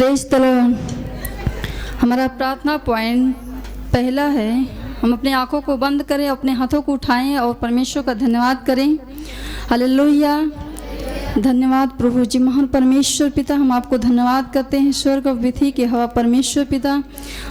Praise the Lord. हमारा प्रार्थना point पहला है, हम अपने आँखों को बंद करें, अपने हाथों को उठाएं और परमेश्वर का धन्यवाद करें। हालेलुया। धन्यवाद प्रभु जी। महान परमेश्वर पिता, हम आपको धन्यवाद करते हैं। स्वर्ग और पृथ्वी के हवा परमेश्वर पिता,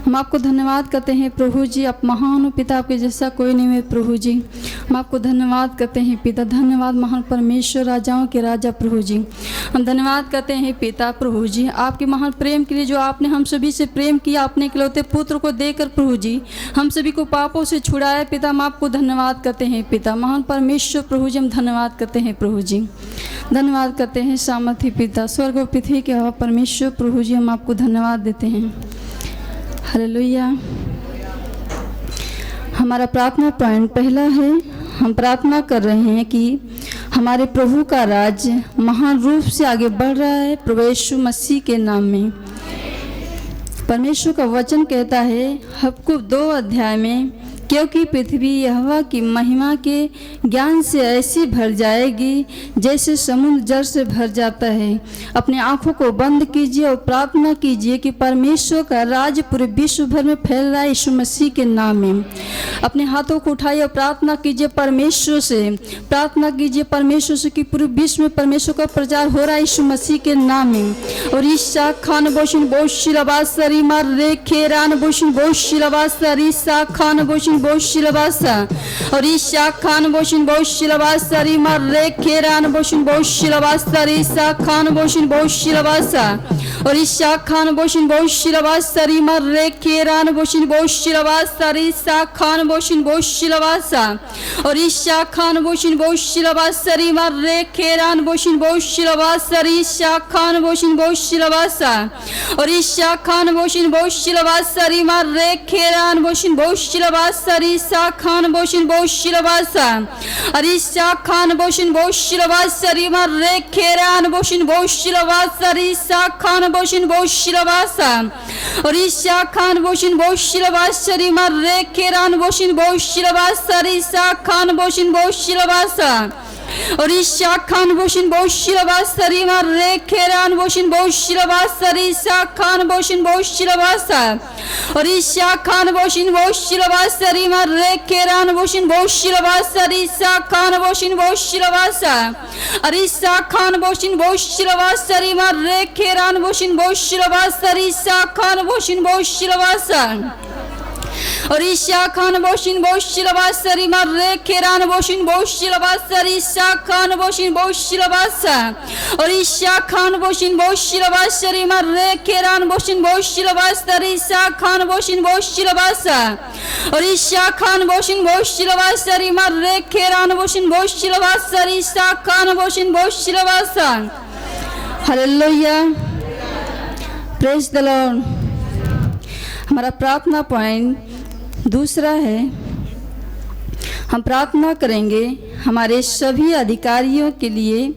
हम आपको धन्यवाद करते हैं प्रभु जी। आप महान हो पिता, आपके जैसा कोई नहीं है प्रभु जी। हम आपको धन्यवाद करते हैं पिता। धन्यवाद महान परमेश्वर, राजाओं के राजा प्रभु जी। हम धन्यवाद करते हैं पिता प्रभु जी, आपके महान प्रेम के लिए जो आपने हम सभी से प्रेम किया, अपने इकलौते पुत्र को देकर प्रभु जी हम सभी को पापों से छुड़ाया पिता। हम आपको धन्यवाद करते हैं पिता। महान परमेश्वर प्रभु जी, हम धन्यवाद करते हैं प्रभु जी। धन्यवाद करते हैं सामर्थी पिता, स्वर्ग और पृथ्वी के हवा परमेश्वर प्रभु जी, हम आपको धन्यवाद देते हैं। हालेलुया। हमारा प्रार्थना पॉइंट पहला है, हम प्रार्थना कर रहे हैं कि हमारे प्रभु का राज्य महान रूप से आगे बढ़ रहा है प्रभु यीशु मसीह के नाम में। परमेश्वर का वचन कहता है हबकुक 2 अध्याय में, क्योंकि पृथ्वी यहोवा की महिमा के ज्ञान से ऐसी भर जाएगी जैसे समुद्र जल से भर जाता है। अपने आँखों को बंद कीजिए और प्रार्थना कीजिए कि परमेश्वर का राज पूरे विश्व भर में फैल रहा है यीशु मसीह के नाम में। अपने हाथों को उठाइए और प्रार्थना कीजिए परमेश्वर से, प्रार्थना कीजिए परमेश्वर से कि पूरे विश्व में परमेश्वर का प्रचार हो रहा है यीशु मसीह के नाम में। और ईसा खान बोशिन बोशिलबासरी मार रे खेरान बोशिन बोशिलबासरी सा खान बोशिन बोशिलबासा और ईशा खान बोशिन बोशिलबासरी मार रे खेरान बोशिन बोशिलबासरी सा खान बोशिन बोशिलबासा और ईशा खान बोशिन बोशिलबासरी मार रे खेरान बोशिन बोशिलबासरी सा खान बोशिन बोशिलबासा और ईशा खान बोशिन बोशिलबासरी मार रे खेरान बोशिन बोशिलबासरी ईशा खान बोशिन बोशिलबासा और ईशा खान बोशिन बोशिलबासरी मार रे खेरान बोशिन बोशिलबासरी ईशा खान बोशिन बोशिलबासा और ईशा खान बोशिन बोशिलबासरी मार रे खेरान बोशिन बोशिलबासरी ईशा खान बोशिन बोशिलबासा और ईशा खान बोशिन बोशिलबासरी मार रे खेरान बोशिन बोशिलबासरी ईशा खान बोशिन बोशिलबासा और ईशा खान बोशिन बोशिलबासरी मार रे खेरान बोशिन बोशिलबासरी ईशा खान बोशिन बोशिलबासा और ईशा खान बोशिन बोशिलबासरी मार रे खेरान बोशिन बोशिलबासरी ईशा खान बोशिन बोशिलबासा और ईशा खान बोशिन बोशिलबासरी मार रे खेरान बोशिन बोशिलबासरी ईशा खान बोशिन बोशिलबासा और ईशा खान बोशिन बोशिलबासरी मार रे खेरान बोशिन बोशिलबासरी ईशा खान बोशिन बोशिलबासा और ईशा खान बोशिन बोशिलबासरी मार रे खेरान बोशिन बोशिलबासरी ईशा खान बोशिन बोशिलबासा और ईशा खान बोशिन बोशिलबासरी मार रे खेरान बोशिन बोशिलबासरी ईशा खान बोशिन बोशिलबासा। हालेलुया। Praise the Lord. हमारा प्रार्थना पॉइंट दूसरा है, हम प्रार्थना करेंगे हमारे सभी अधिकारियों के लिए,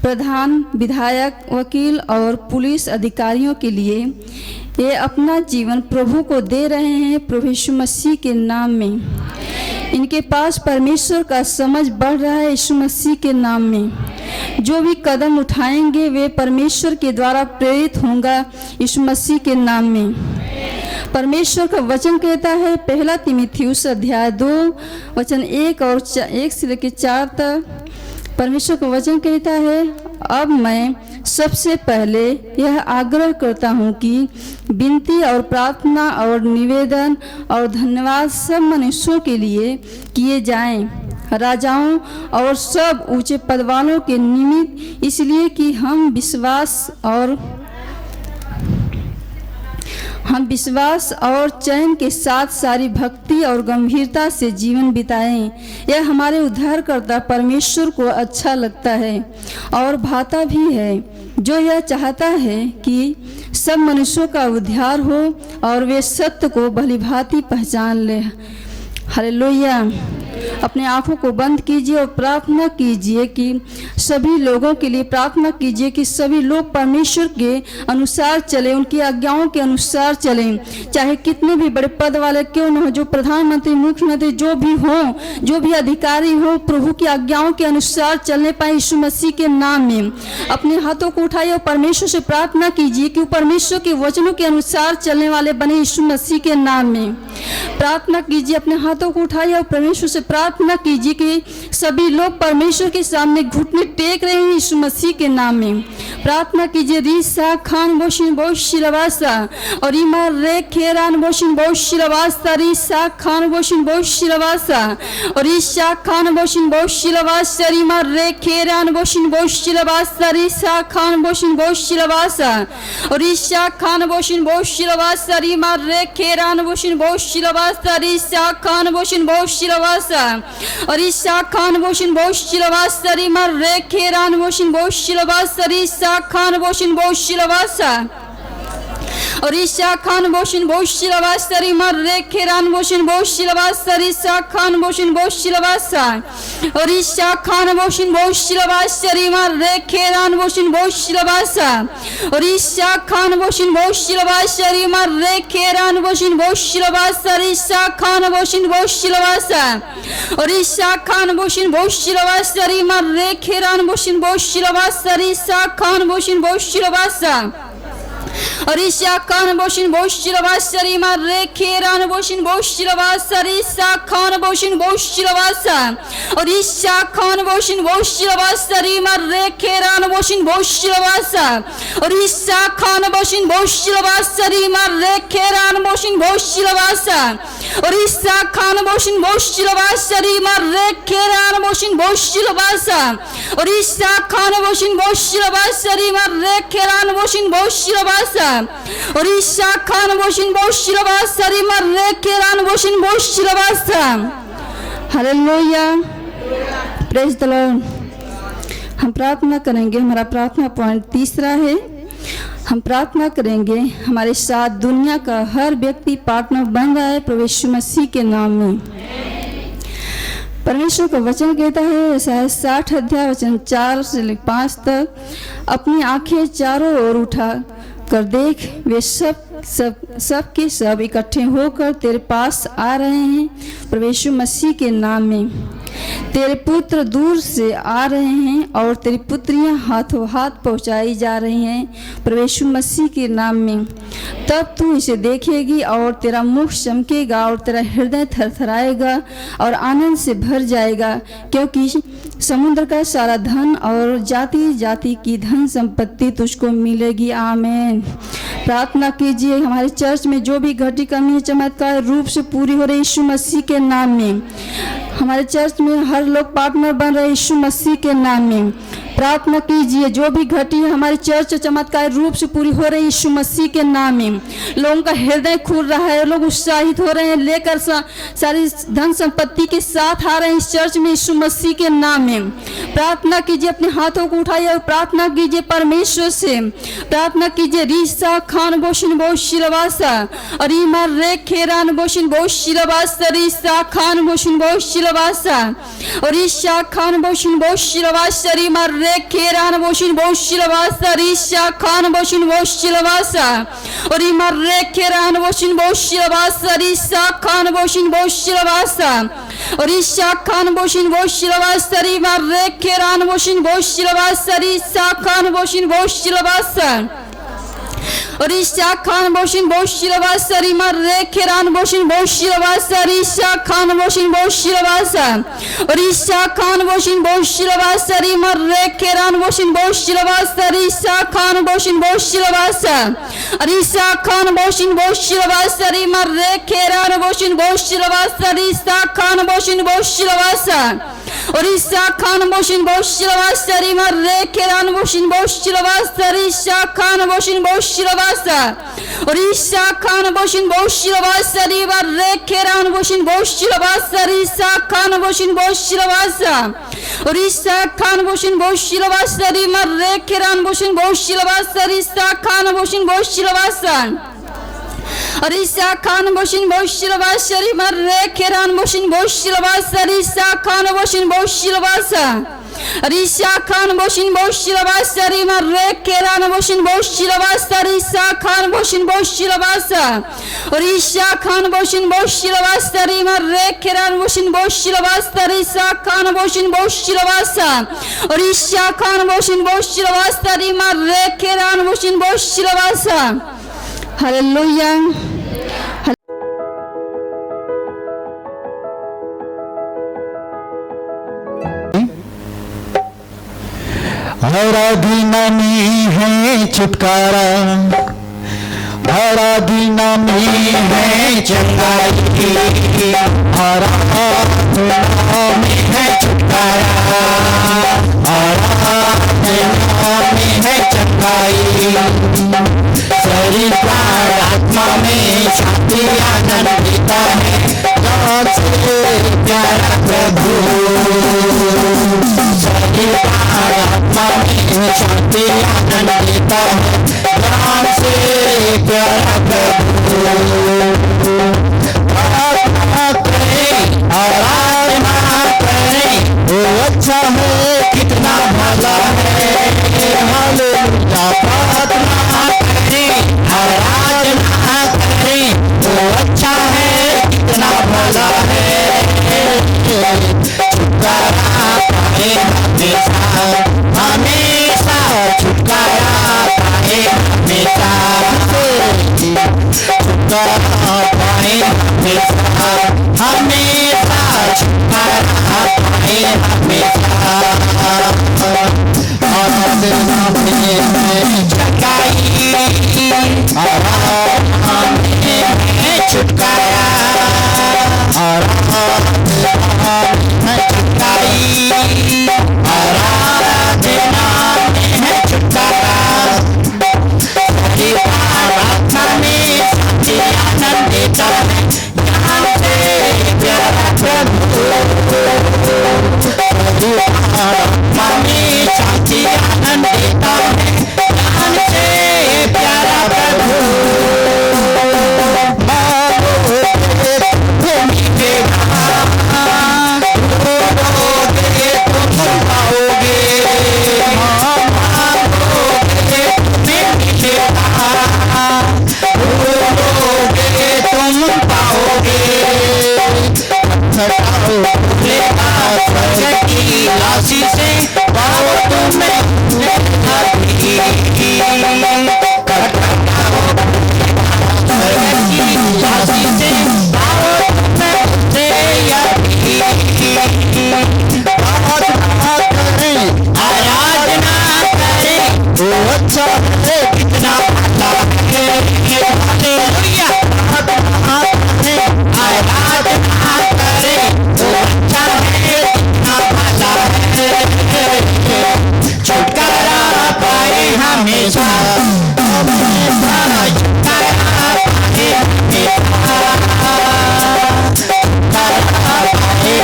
प्रधान, विधायक, वकील और पुलिस अधिकारियों के लिए। ये अपना जीवन प्रभु को दे रहे हैं प्रभु यीशु मसीह के नाम में। इनके पास परमेश्वर का समझ बढ़ रहा है यीशु मसीह के नाम में। जो भी कदम उठाएंगे वे परमेश्वर के द्वारा प्रेरित होंगे यीशु मसीह के नाम में। परमेश्वर का वचन कहता है, पहला तीमुथियुस अध्याय 2 वचन 1 और 1 से लेकर 4 तक परमेश्वर का वचन कहता है, अब मैं सबसे पहले यह आग्रह करता हूँ कि विनती और प्रार्थना और निवेदन और धन्यवाद सब मनुष्यों के लिए किए जाएं, राजाओं और सब ऊंचे पद वालों के निमित्त, इसलिए कि हम विश्वास और चैन के साथ सारी भक्ति और गंभीरता से जीवन बिताएं। यह हमारे उद्धारकर्ता परमेश्वर को अच्छा लगता है और भाता भी है, जो यह चाहता है कि सब मनुष्यों का उद्धार हो और वे सत्य को भली भांति पहचान ले। हालेलुया। अपने आंखों को बंद कीजिए और प्रार्थना कीजिए कि सभी लोगों के लिए प्रार्थना कीजिए कि सभी लोग परमेश्वर के अनुसार चलें, उनकी आज्ञाओं के अनुसार चलें। चाहे कितने भी बड़े पद वाले क्यों न हो, जो प्रधानमंत्री, मुख्यमंत्री जो भी हों, जो भी अधिकारी हो, प्रभु की आज्ञाओं के अनुसार चलने पाए यीशु मसीह के नाम में। अपने हाथों को उठाइए और परमेश्वर से प्रार्थना कीजिए कि वो परमेश्वर के वचनों के अनुसार चलने वाले बने यीशु मसीह के नाम में। प्रार्थना कीजिए, अपने हाथों को उठाइए और परमेश्वर से प्रार्थना कीजिए कि सभी लोग परमेश्वर के सामने घुटने टेक रहे हैं यीशु मसीह के नाम में। प्रार्थना कीजिए। रीसा खान बोशिन बोशिलवासा और इमा रे खेरान बोशिन बोशिलवासा, रीसा खान बोशिन बोशिलवासा और ईशा खान बोशिन बोशिलवासा, इमा रे खेरान बोशिन बोशिलवासा, रीसा खान बोशिन बोशिलवासा और ईशा खान बोशिन बोशिलवासा, इमा रे खेरान बोशिन बोशिलवासा, रीसा खान बोशिन बोशिलवासा और ईशा खान बोशिन बोशिलवासा, इमा रे खेरान बोशिन बोशिलवासा, रीसा खान बोशिन बोशिलवासा और ईशा खान बोशिन बोशिलवासा, इमा रे खेरान बोशिन बोशिलवासा, रीसा खान बोशिन बोशिलवासा और ईशा खान बोशिन बोशिलवासा, इमा रे खेरान बोशिन बोशिलवासा और ईशा खान बोशिन बोशिलवासा, इमा रे खेरान बोशिन बोशिलवासा, रीसा खान बोशिन बोशिलवासा और ईशा खान बोशिन बोशिलवासा, इमा रे खेरान बोशिन बोशिलवासा, रीसा खान बोशिन बोशिलवासा और ईशा खान बोशिन बोशिलवासा, इमा रे खेरान बोशिन बोशिलवासा, रीसा खान बोशिन बोशिलवासा और ईशा खान बोशिन बोशिलवासा, इमा रे खेरान बोशिन बोशिलवासा और ईशा खान बोशिन बोशिलवासा, इमा रे खेरान बोशिन बोशिलवासा और ईशा खान बोशिन बोशिलवासा, इमा रे खेरान बोशिन बोशिलवासा और ईशा खान बोशिन बोशिलवासा, इमा रे खेरान बोशिन बोशिलवासा और ईशा खान बोशिन बोशिलवासा, इमा रे खेरान बोशिन बोशिलवासा। Hallelujah, praise the Lord. हम प्रार्थना करेंगे। हमारा प्रार्थना पॉइंट तीसरा है। हम प्रार्थना करेंगे हमारे साथ दुनिया का हर व्यक्ति पार्टनर बन रहा है प्रभु यीशु मसीह के नाम में। परमेश्वर का वचन कहता है, यशायाह 60 अध्याय वचन 4 से 5 तक, अपनी आंखें चारों ओर उठा कर देख, वे सब के सब इकट्ठे होकर तेरे पास आ रहे हैं प्रभु यीशु मसीह के नाम में। तेरे पुत्र दूर से आ रहे हैं और तेरी पुत्रियां हाथों हाथ पहुंचाई जा रही हैं प्रभु यीशु मसीह के नाम में। तब तू इसे देखेगी और तेरा मुख चमकेगा और तेरा हृदय थरथराएगा और आनंद से भर जाएगा, क्योंकि समुद्र का सारा धन और जाति जाति की धन संपत्ति तुझको मिलेगी। आमीन। प्रार्थना कीजिए। हमारे चर्च में जो भी घटी कमी चमत्कार रूप से पूरी हो रही यीशु मसीह के नाम में। हमारे चर्च में हर लोग पार्टनर बन रहे यीशु मसीह के नाम में। प्रार्थना कीजिए। जो भी घटी है हमारे चर्च चमत्कार रूप से पूरी हो रही यीशु मसीह के नाम में। लोगों का हृदय खुल रहा है, लोग उत्साहित हो रहे हैं, लेकर सारी धन संपत्ति के साथ आ रहे हैं इस चर्च में यीशु मसीह के नाम में। प्रार्थना कीजिए। अपने हाथों को उठाइए और प्रार्थना कीजिए परमेश्वर से। प्रार्थना कीजिए। रीसा खान बोशिन बोशिलवासा और इमा रे खेरान बोशिन बोशिलवासा, रीसा खान बोशिन बोशिलवासा और ईशा खान बोशिन बोशिलवासा, इमा रे खेरान बोशिन बोशिलवासा, रीसा खान बोशिन बोशिलवासा और इमा रे खेरान बोशिन बोशिलवासा, रीसा खान बोशिन बोशिलवासा और ईशा खान बोशिन बोशिलवासा, इमा रे खेरान बोशिन बोशिलवासा, रीसा खान बोशिन बोशिलवासा और ईशा खान बोशिन बोशिलवासा, इमा रे खेरान बोशिन बोशिलवासा, ईशा खान बोशिन बोशिलवासा और ईशा खान बोशिन बोशिलवासा, इमा रे खेरान बोशिन बोशिलवासा, ईशा खान बोशिन बोशिलवासा और ईशा खान बोशिन बोशिलवासा, इमा रे खेरान बोशिन बोशिलवासा, ईशा खान बोशिन बोशिलवासा और ईशा खान बोशिन बोशिलवासा, इमा रे खेरान बोशिन बोशिलवासा, ईशा खान बोशिन बोशिलवासा और ईशा खान बोशिन बोशिलवासा, इमा रे खेरान बोशिन बोशिलवासा, ईशा खान बोशिन बोशिलवासा और ईशा खान बोशिन बोशिलवासा, इमा रे खेरान बोशिन बोशिलवासा, ईशा खान बोशिन बोशिलवासा Arisa Khan Boshin Boshilabasa Rimare Keran Boshin Boshilabasa Arisa Khan Boshin Boshilabasa Arisa Khan Boshin Boshilabasa Rimare Keran Boshin Boshilabasa Arisa Khan Boshin Boshilabasa Arisa Khan Boshin Boshilabasa Rimare Keran Boshin Boshilabasa Arisa Khan Boshin Boshilabasa Arisa Khan Boshin Boshilabasa Rimare Keran Boshin Boshilabasa. Hallelujah. आराधना में है छुटकारा, आराधना में है चंगाई, आराधना में है छुटकारा, आराधना में है चंगाई, शरीर प्राण आत्मा में शांति आनंद देता है प्यार से प्यारा प्रभु। शरीर प्राण आत्मा में शांति आनंद देता है प्यार से प्यारा प्रभु। आराधना करें, आराधना करें, वो अच्छा है कितना भला है। हालेलुया। प्रार्थना करें, आराधना करें, वो अच्छा है कितना भला है। छुटकारा पाए हमेशा, हमेशा छुटकारा पाए हमेशा, छुटकारा पाए हमेशा, हमेशा छुटकारा पाए हमेशा। आराधना में चकाई, आराधना में छुटकारा, आराधना में चकाई, आराधना में छुटकारा, आराधना में शांति आनंद देता है यहाँ से प्यारा प्रभु। आराधना में शांति आनंद देता है यहाँ से प्यारा प्रभु। लाशी से पाओ तुम्हें लाशी से पाओ तुम्हें आराधना करें, वो अच्छा है कितना भला है। हालेलुया। आराधना करें, वो अच्छा है कितना भला है। छुटकारा पाए हमेशा, हमेशा छुटकारा पाए हमेशा, छुटकारा पाए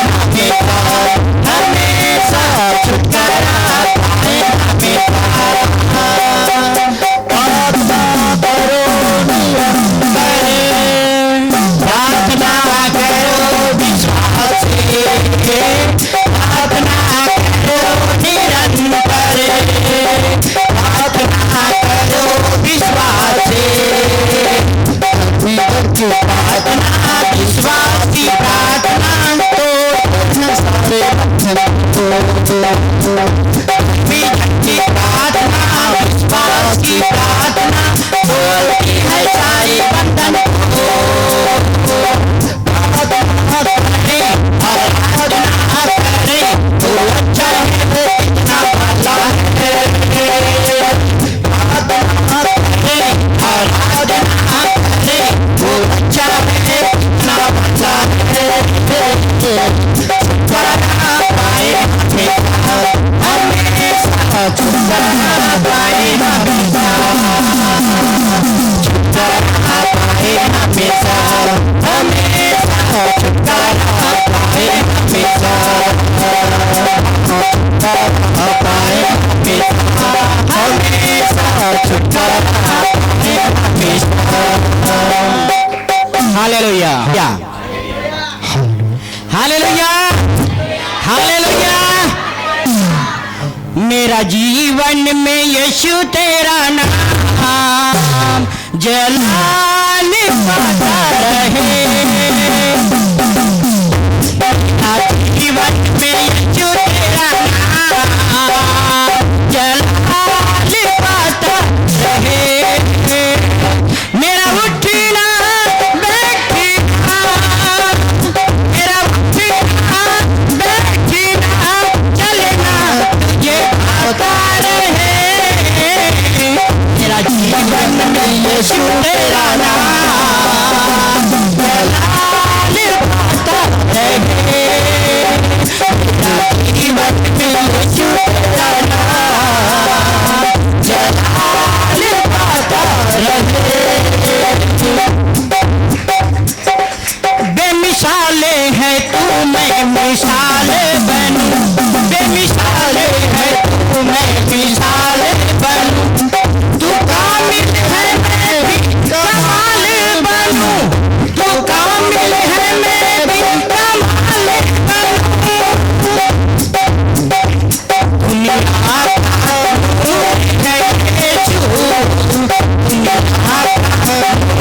हमेशा, हमेशा छुटकारा पाए हमेशा। प्रार्थना करो निरंतर, प्रार्थना करो विश्वास से, प्रार्थना करो निरंतर, प्रार्थना करो मेरा जीवन में यीशु तेरा नाम जलाल पाता रहे। मेरा जीवन में यीशु तेरा नाम जलाल पाता रहे। मेरा उठना बैठना, मेरा उठना बैठना चलना तुझे आता रहे। मेरा जीवन में यीशु तेरा नाम जलाल पाता रहे। मेरा जीवन में यीशु तेरा नाम जलाल पाता रहे। बेमिसाले है तू मैं मिसाल बनूं, बेमिसाले है तू मैं मिसाल बनूं, तू कामिल है मैं भी कमाल बनूं, तू कामिल है मैं भी कमाल बनूं। दुनिया का नूर है यीशु, दुनिया का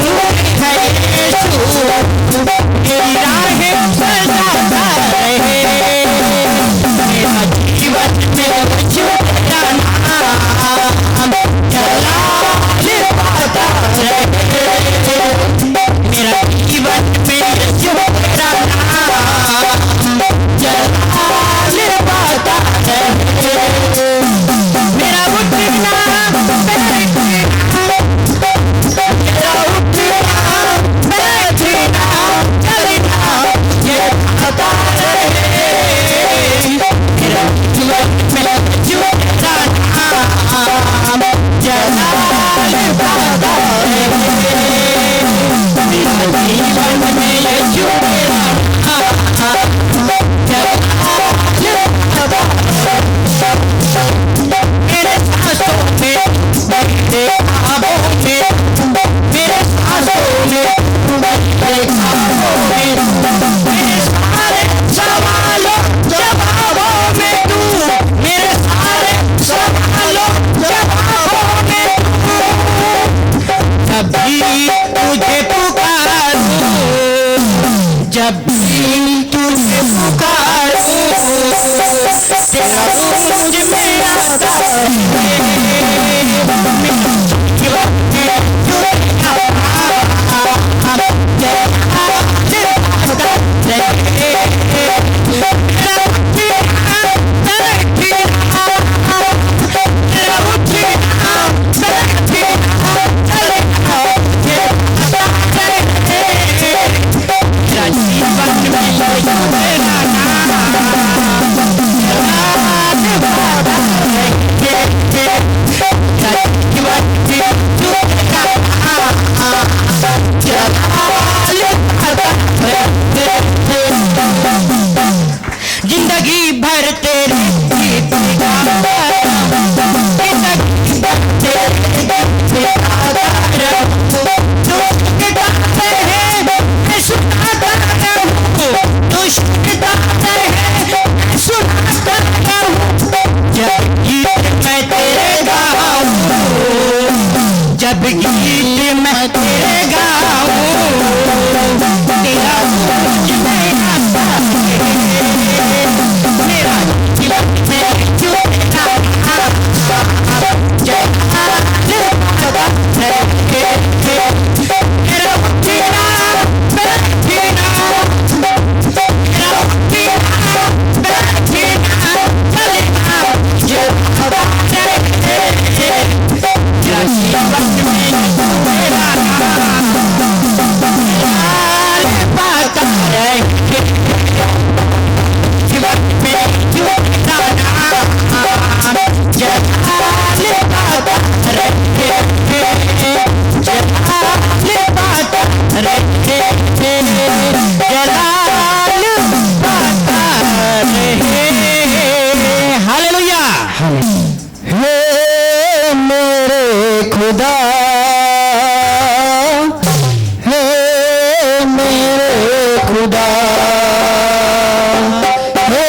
नूर है यीशु, मेरी राहें सजाता रहे। मेरा जीवन में यीशु तेरा नाम जलाल पाता रहे। मेरा जीवन में यीशु तेरा नाम जलाल पाता रहे। मेरा उठना बैठना, मेरा उठना बैठना चलना ये आता रहे। मेरा जीवन में यीशु तेरा नाम जलाल पाता रहे। मेरा जीवन में यीशु तेरा नाम जलाल पाता रहे। मेरे सांसों में मेरे ख्वाबों में, मेरे सांसों में मेरे ख्वाबों में, मेरे सारे सवालों जवाबों में तू, मेरे सारे सवालों जवाबों में तू। जब भी तुझे पुकारूं, जब भी तुझे पुकारूं, तेरा रूह मुझ में आता रहे। मेरा जीवन में यीशु तेरा नाम जलाल पाता रहे। मेरा उठना बैठना, मेरा उठना बैठना चलना ये आता रहे। मेरा जीवन में यीशु तेरा नाम जलाल पाता रहे। मेरा जीवन में यीशु तेरा नाम जलाल पाता रहे। जिंदगी भर तेरे गीत गाता रहूं, जिंदगी भर तेरे गीत गाता रहूं। तू गाते हैं मैं सुनाता रहूं, तू गाते हैं मैं सुनाता रहूं। जब गीत मैं तेरे गाऊं, जब गीत मैं तेरे गाऊं, तेरा मुझ में आता रहे। मेरा जीवन में यीशु तेरा नाम जलाल पाता रहे। मेरा उठना बैठना, मेरा उठना बैठना चलना ये आता रहे। मेरा जीवन में यीशु तेरा नाम जलाल पाता रहे। जीवन में यीशु तेरा नाम जलाल पाता रहे। जलाल पाता रहे। जलाल पाता रहे। हालेलुया। हे मेरे खुदा, हे मेरे खुदा, हे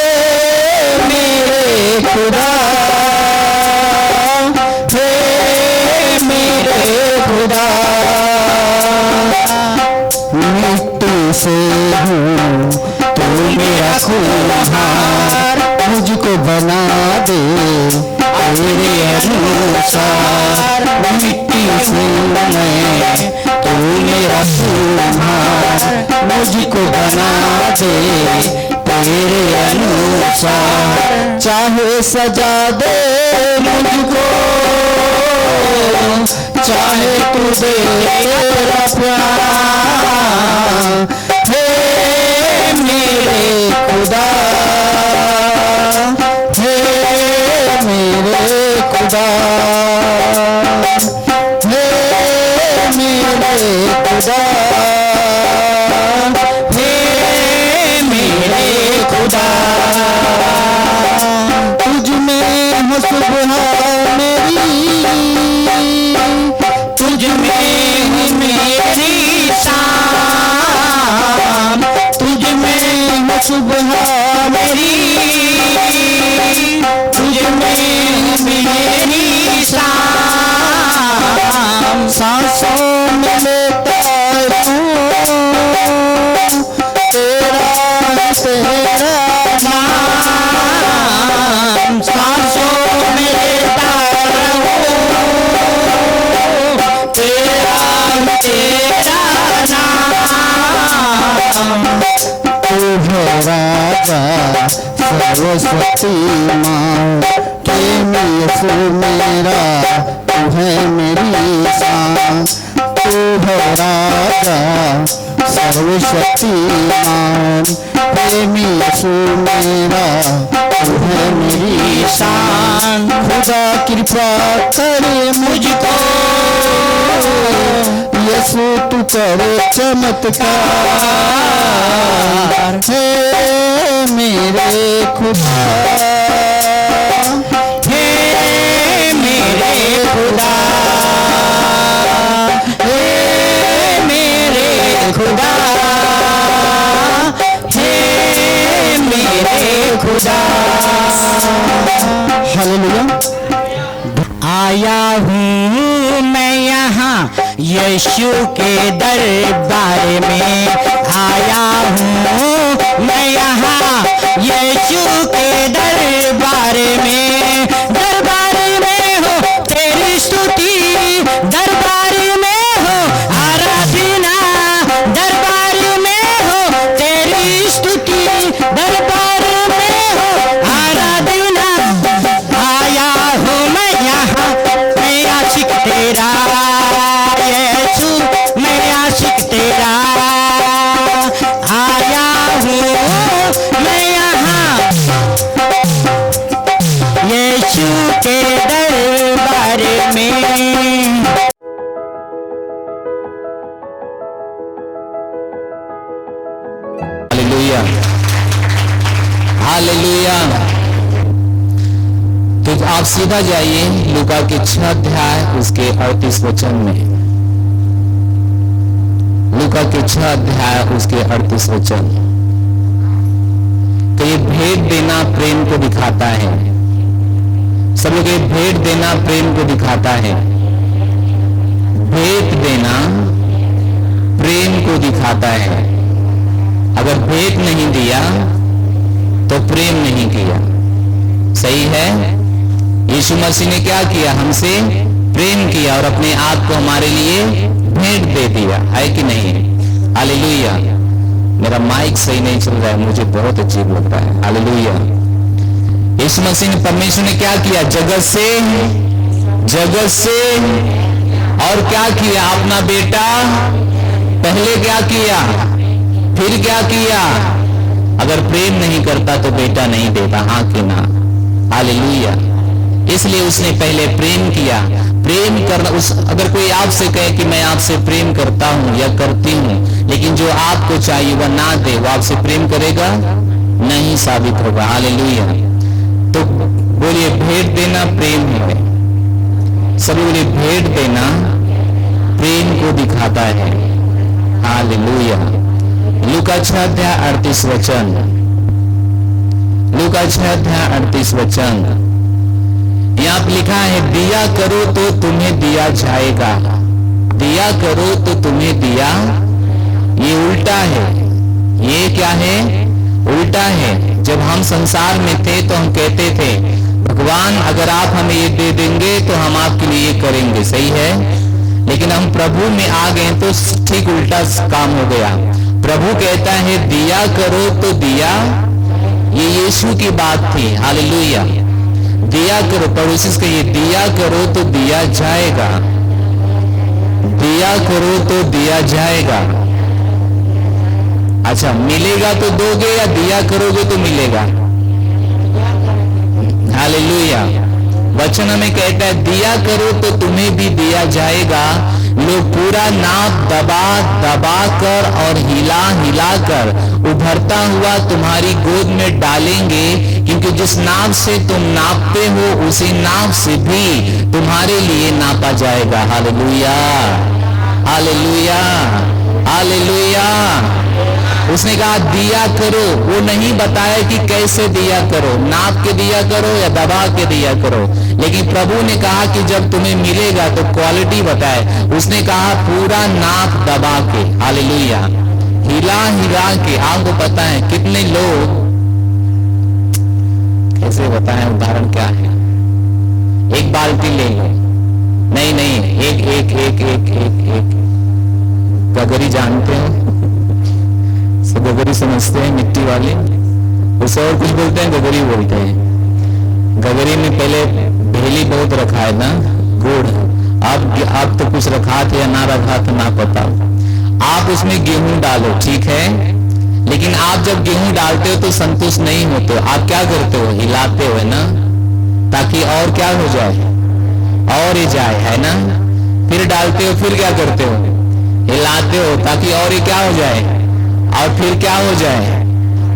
मेरे खुदा, खुदा मिट्टी से हूँ तू मेरा खूंखार मुझको बना दे तेरे अनुसार मिट्टी से मैं तू मेरा खूंखार मुझको बना दे तेरे अनुसार चाहे सजा दे मुझको चाहे तू दे तेरा प्यार हे मेरे खुदा हे मेरे खुदा हे मेरे खुदा हे मेरे खुदा तुझ में है सुबह मेरी तुझ में है मेरी शाम तुझ में है सुबह मेरी तुझ में है मेरी शाम सांसों में लेता हूँ तेरा नाम सांसों में लेता हूँ तेरा नाम तू है राजा सरस्वती माँ प्रेमी यीशु मेरा तू है मेरी शान तू है राजा सर्वशक्ति मान प्रेमी यीशु मेरा तू है मेरी शान खुदा कृपा करे मुझको यीशु तू करे चमत्कार हे मेरे खुदा हे मेरे खुदा हे मेरे खुदा हे मेरे खुदा हालेलुया आया हूँ मैं यहाँ यीशु के दरबार में आया हूँ मैं यहाँ यीशु के दरबार में हो तेरी स्तुति दरबार में हो आराधना दरबार में हो तेरी स्तुति दरबार में हो आराधना आया हूँ मैं यहाँ मैं आशिक तेरा यीशु मैं आशिक तेरा आया हूँ मैं यहाँ यीशु के दरबार में हालेलुया हालेलुया तो आप सीधा जाइए लूका के 6 अध्याय उसके 38 वचन में लूका के 6 अध्याय उसके 38 वचन तो ये भेंट देना प्रेम को दिखाता है सब लोग ये भेंट देना प्रेम को दिखाता है भेंट देना प्रेम को दिखाता है अगर भेंट नहीं दिया तो प्रेम नहीं किया सही है यीशु मसीह ने क्या किया हमसे प्रेम किया और अपने आप को हमारे लिए भेंट दे दिया है कि नहीं हालेलुया मेरा माइक सही नहीं चल रहा है मुझे बहुत अजीब लग रहा है हालेलुया यीशु मसीह ने परमेश्वर ने क्या किया जगत से और क्या किया अपना बेटा पहले क्या किया फिर क्या किया अगर प्रेम नहीं करता तो बेटा नहीं देता हाँ कि ना हालेलुया इसलिए उसने पहले प्रेम किया प्रेम करना अगर कोई आपसे कहे कि मैं आपसे प्रेम करता हूं या करती हूं लेकिन जो आपको चाहिए वह ना दे वो आपसे प्रेम करेगा नहीं साबित होगा हालेलुया तो बोलिए भेंट देना प्रेम है सभी बोलिए भेंट देना प्रेम को दिखाता है हालेलुया लूका 6 अध्याय 38 वचन लूका 6 अध्याय 38 वचन यहाँ लिखा है दिया करो तो तुम्हें दिया जाएगा दिया करो तो तुम्हें दिया, ये उल्टा है। ये क्या है? उल्टा है। जब हम संसार में थे तो हम कहते थे भगवान अगर आप हमें ये दे देंगे तो हम आपके लिए ये करेंगे, सही है। लेकिन हम प्रभु में आ गए तो ठीक उल्टा काम हो गया। प्रभु कहता है दिया करो तो दिया, ये यीशु की बात थी, हालेलुया। दिया करो, पड़ोसी से कहिए दिया करो तो दिया जाएगा, दिया करो तो दिया जाएगा। अच्छा, मिलेगा तो दोगे या दिया करोगे तो मिलेगा? हालेलुया। वचन हमें कहता है दिया करो तो तुम्हें भी दिया जाएगा। लोग पूरा नाप दबा दबा कर और हिला हिला कर उभरता हुआ तुम्हारी गोद में डालेंगे, क्योंकि जिस नाप से तुम नापते हो उसी नाप से भी तुम्हारे लिए नापा जाएगा। Hallelujah, hallelujah, hallelujah. उसने कहा दिया करो, वो नहीं बताया कि कैसे दिया करो, नाप के दिया करो या दबा के दिया करो। लेकिन प्रभु ने कहा कि जब तुम्हें मिलेगा तो क्वालिटी बताए। उसने कहा पूरा नाप दबा के, हालेलुया, हिला हिला के। आपको पता है कितने लोग, कैसे बताएं, उदाहरण क्या है? एक बाल्टी ले लो, नहीं नहीं, एक एक एक एक एक एक गगरी जानते हो? सब गगरी समझते हैं, मिट्टी वाले। उसे और कुछ बोलते हैं, गगरी बोलते हैं। गगरी में पहले भेली बहुत रखा है ना, गुड़। अब तो कुछ रखा थे या ना रखा था ना पता। आप उसमें गेहूं डालो, ठीक है, लेकिन आप जब गेहूं डालते हो तो संतुष्ट नहीं होते। आप क्या करते हो? हिलाते हो ना, ताकि और क्या हो जाए, और ही जाए, है ना। फिर डालते हो, फिर क्या करते हो? हिलाते हो ताकि और ही क्या हो जाए, और फिर क्या हो जाए।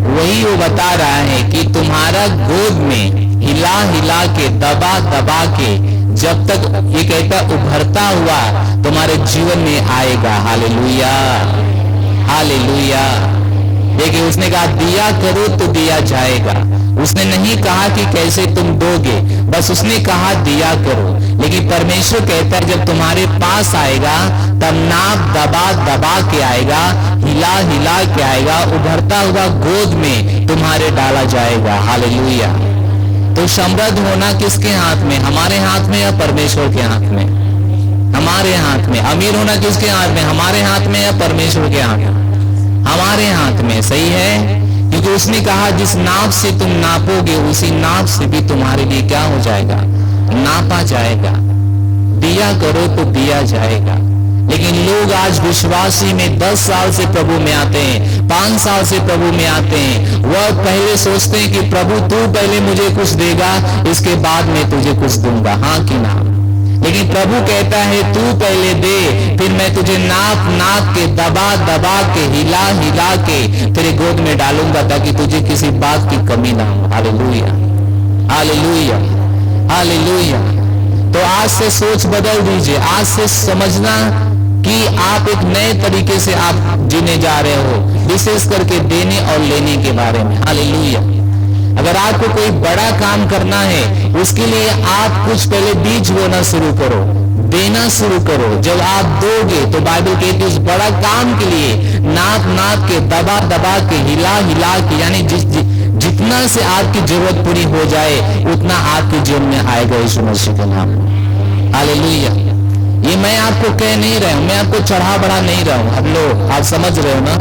वही वो बता रहा है कि तुम्हारा गोद में हिला हिला के दबा दबा के, जब तक ये कहता उभरता हुआ तुम्हारे जीवन में आएगा। Hallelujah, hallelujah. देखिए, उसने कहा दिया करो तो दिया जाएगा। उसने नहीं कहा कि कैसे तुम दोगे, बस उसने कहा दिया करो। लेकिन परमेश्वर कहता है जब तुम्हारे पास आएगा तब नाप दबा दबा के आएगा, हिला हिला के आएगा, उभरता हुआ गोद में तुम्हारे डाला जाएगा। हालेलुया। तो समृद्ध होना किसके हाथ में? हमारे हाथ में या परमेश्वर के हाथ में? हमारे हाथ में। अमीर होना किसके हाथ में? हमारे हाथ में या परमेश्वर के हाथ में? हमारे हाथ में, सही है। क्योंकि उसने कहा जिस नाप से तुम नापोगे उसी नाप से भी तुम्हारे लिए क्या हो जाएगा, नापा जाएगा। दिया करो तो दिया जाएगा। लेकिन लोग आज विश्वासी में 10 साल से प्रभु में आते हैं, 5 साल से प्रभु में आते हैं। वह पहले सोचते हैं कि प्रभु तू पहले मुझे कुछ देगा, इसके बाद मैं तुझे कुछ दूंगा, हाँ कि ना। लेकिन प्रभु कहता है तू पहले दे, फिर मैं तुझे नाप नाप के दबा दबा के हिला हिला के तेरे गोद में डालूंगा, ताकि तुझे किसी बात की कमी ना हो। Hallelujah, hallelujah, hallelujah. तो आज से सोच बदल दीजिए। आज से समझना कि आप एक नए तरीके से आप जीने जा रहे हो, विशेष करके देने और लेने के बारे में। हालेलुया। अगर आपको कोई बड़ा काम करना है, उसके लिए आप कुछ पहले बीज बोना शुरू करो, देना शुरू करो। जब आप दोगे तो बाइबल कहती है उस बड़ा काम के लिए नाप नाप के दबा दबा के हिला हिला के, यानी जितना से आपकी जरूरत पूरी हो जाए उतना आपके जीवन में आएगा यीशु मसीह के नाम। हालेलुया। ये मैं आपको कह नहीं रहा हूं, मैं आपको चढ़ा बढ़ा नहीं रहा हूं। अब लोग आप समझ रहे हो ना,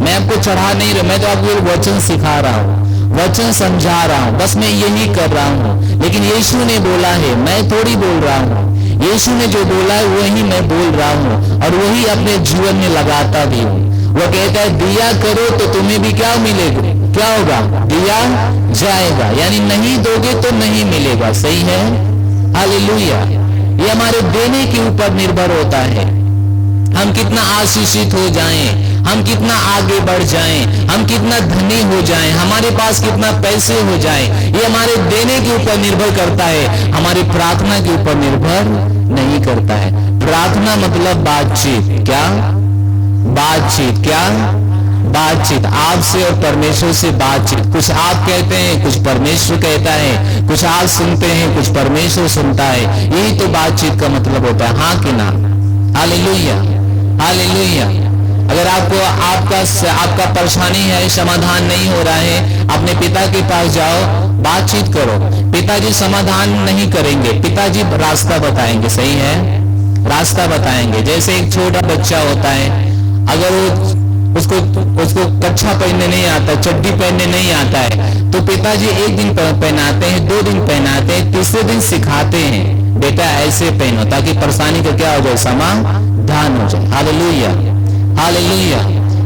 मैं आपको चढ़ा नहीं रहा, मैं तो आपको वचन सिखा रहा हूं, वचन समझा रहा हूं, बस मैं यही कर रहा हूं। लेकिन यीशु ने बोला है, मैं थोड़ी बोल रहा हूं। यीशु ने जो बोला है वही मैं बोल रहा हूं और वही अपने जीवन में लगाता भी हूं। वो कहता है दिया करो तो तुम्हें भी क्या मिलेगा, क्या होगा, दिया जाएगा। यानी नहीं दोगे तो नहीं मिलेगा, सही है। हालेलुया। ये हमारे देने के ऊपर निर्भर होता है। हम कितना आशीषित हो जाएं, हम कितना आगे बढ़ जाएं, हम कितना धनी हो जाएं, हमारे पास कितना पैसे हो जाएं, ये हमारे देने के ऊपर निर्भर करता है, हमारी प्रार्थना के ऊपर निर्भर नहीं करता है। प्रार्थना मतलब बातचीत, क्या बातचीत, क्या बातचीत, आपसे और परमेश्वर से बातचीत। कुछ आप कहते हैं, कुछ परमेश्वर कहता है, कुछ आप सुनते हैं, कुछ परमेश्वर सुनता है। यही तो बातचीत का मतलब होता है, हाँ कि ना। Hallelujah, hallelujah. अगर आपको आपका परेशानी है, समाधान नहीं हो रहा है, अपने पिता के पास जाओ, बातचीत करो। पिताजी समाधान नहीं करेंगे, पिताजी रास्ता बताएंगे, सही है, रास्ता बताएंगे। जैसे एक छोटा बच्चा होता है, अगर वो उसको कच्छा पहनने नहीं आता, चड्डी पहनने नहीं आता है, तो पिताजी एक दिन पहनाते हैं, 2 दिन पहनाते हैं, तीसरे दिन सिखाते हैं, बेटा ऐसे पहनो, ताकि परेशानी का क्या हो जाए, समाधान हो जाए। Hallelujah, hallelujah.